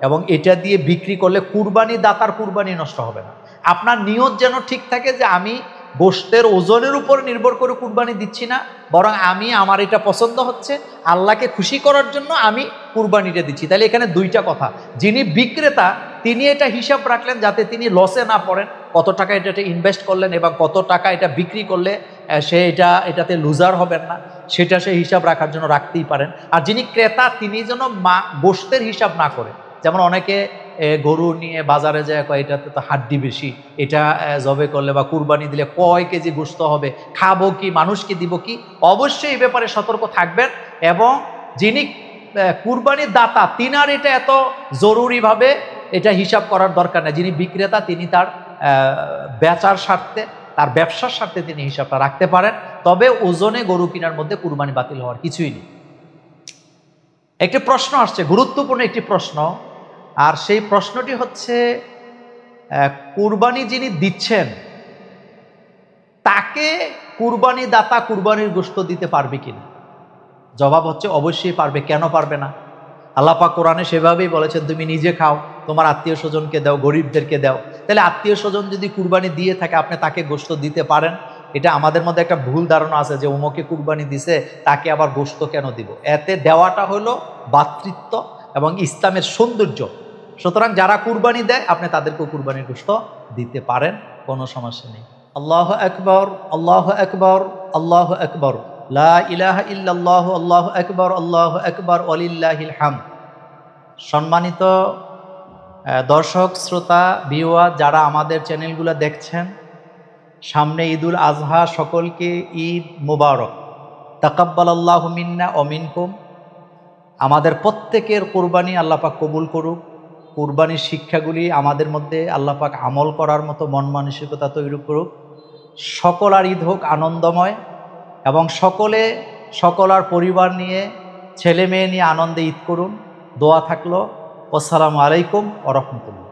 এবং এটা দিয়ে বিক্রি করলে কুরবানি দাতার কুরবানি নষ্ট হবে না। আপনার নিয়ত যেন ঠিক থাকে যে আমি গোশতের ওজনের উপর নির্ভর করে কুরবানি দিচ্ছি না, বরং আমি আমার এটা পছন্দ হচ্ছে, আল্লাহকে খুশি করার জন্য আমি কুরবানিটা দিচ্ছি। তাহলে এখানে দুইটা কথা, যিনি বিক্রেতা তিনি এটা হিসাব রাখলেন যাতে তিনি লসে না পড়েন, কত টাকা এটাতে ইনভেস্ট করলেন এবং কত টাকা এটা বিক্রি করলে সে এটাতে লুজার হবেন না, সেটা সে হিসাব রাখার জন্য রাখতেই পারেন। আর যিনি ক্রেতা তিনি যেন গোশতের হিসাব না করে, যেমন অনেকে গরু নিয়ে বাজারে যায় কয় এটাতে তো হাড্ডি বেশি, এটা জবে করলে বা কুরবানি দিলে কয় কেজি গোশত হবে, খাবো কি, মানুষকে দিব কি, অবশ্যই এই ব্যাপারে সতর্ক থাকবেন। এবং যিনি কুরবানির দাতা তিনার এটা এত জরুরিভাবে এটা হিসাব করার দরকার নেই। যিনি বিক্রেতা তিনি তার বেচার স্বার্থে, তার ব্যবসার স্বার্থে তিনি হিসাবটা রাখতে পারেন, তবে ওজনে গরু কেনার মধ্যে কুরবানি বাতিল হওয়ার কিছুই নেই। একটি প্রশ্ন আসছে, গুরুত্বপূর্ণ একটি প্রশ্ন, আর সেই প্রশ্নটি হচ্ছে কুরবানি যিনি দিচ্ছেন তাকে কুরবানি দাতা কুরবানির গোশত দিতে পারবে কিনা? জবাব হচ্ছে অবশ্যই পারবে। কেন পারবে না? আল্লাহ পাক কোরআনে সেভাবেই বলেছেন, তুমি নিজে খাও, তোমার আত্মীয় স্বজনকে দাও, গরিবদেরকে দাও। তাহলে আত্মীয় স্বজন যদি কুরবানি দিয়ে থাকে আপনি তাকে গোশত দিতে পারেন। এটা আমাদের মধ্যে একটা ভুল ধারণা আছে যে অমুকে কুরবানি দিছে তাকে আবার গোশত কেন দিব। এতে দেওয়াটা হলো ভ্রাতৃত্ব এবং ইসলামের সৌন্দর্য। সুতরাং যারা কুরবানি দেয় আপনি তাদেরকেও কুরবানির গোশত দিতে পারেন, কোনো সমস্যা নেই। আল্লাহু আকবার, আল্লাহু আকবার, আল্লাহু আকবার, লা ইলাহা ইল্লাল্লাহু, আল্লাহু আকবার, আল্লাহু আকবার, ওয়ালিল্লাহিল হামদ। সম্মানিত দর্শক শ্রোতা ভিউয়ার যারা আমাদের চ্যানেলগুলো দেখছেন, সামনে ঈদুল আজহা, সকলকে ঈদ মুবারক। তাকাব্বালাল্লাহু মিন্না ওয়া মিনকুম। আমাদের প্রত্যেকের কুরবানি আল্লাহ পাক কবুল করুক। কুরবানির শিক্ষাগুলি আমাদের মধ্যে আল্লাহ পাক আমল করার মতো মন মানসিকতা তৈরি করুক। সকল আর ঈদ হোক আনন্দময় এবং সকলার পরিবার নিয়ে, ছেলে মেয়ে নিয়ে আনন্দে ঈদ করুন। দোয়া থাকলো। আসসালামু আলাইকুম ওয়া রাহমাতুল্লাহ।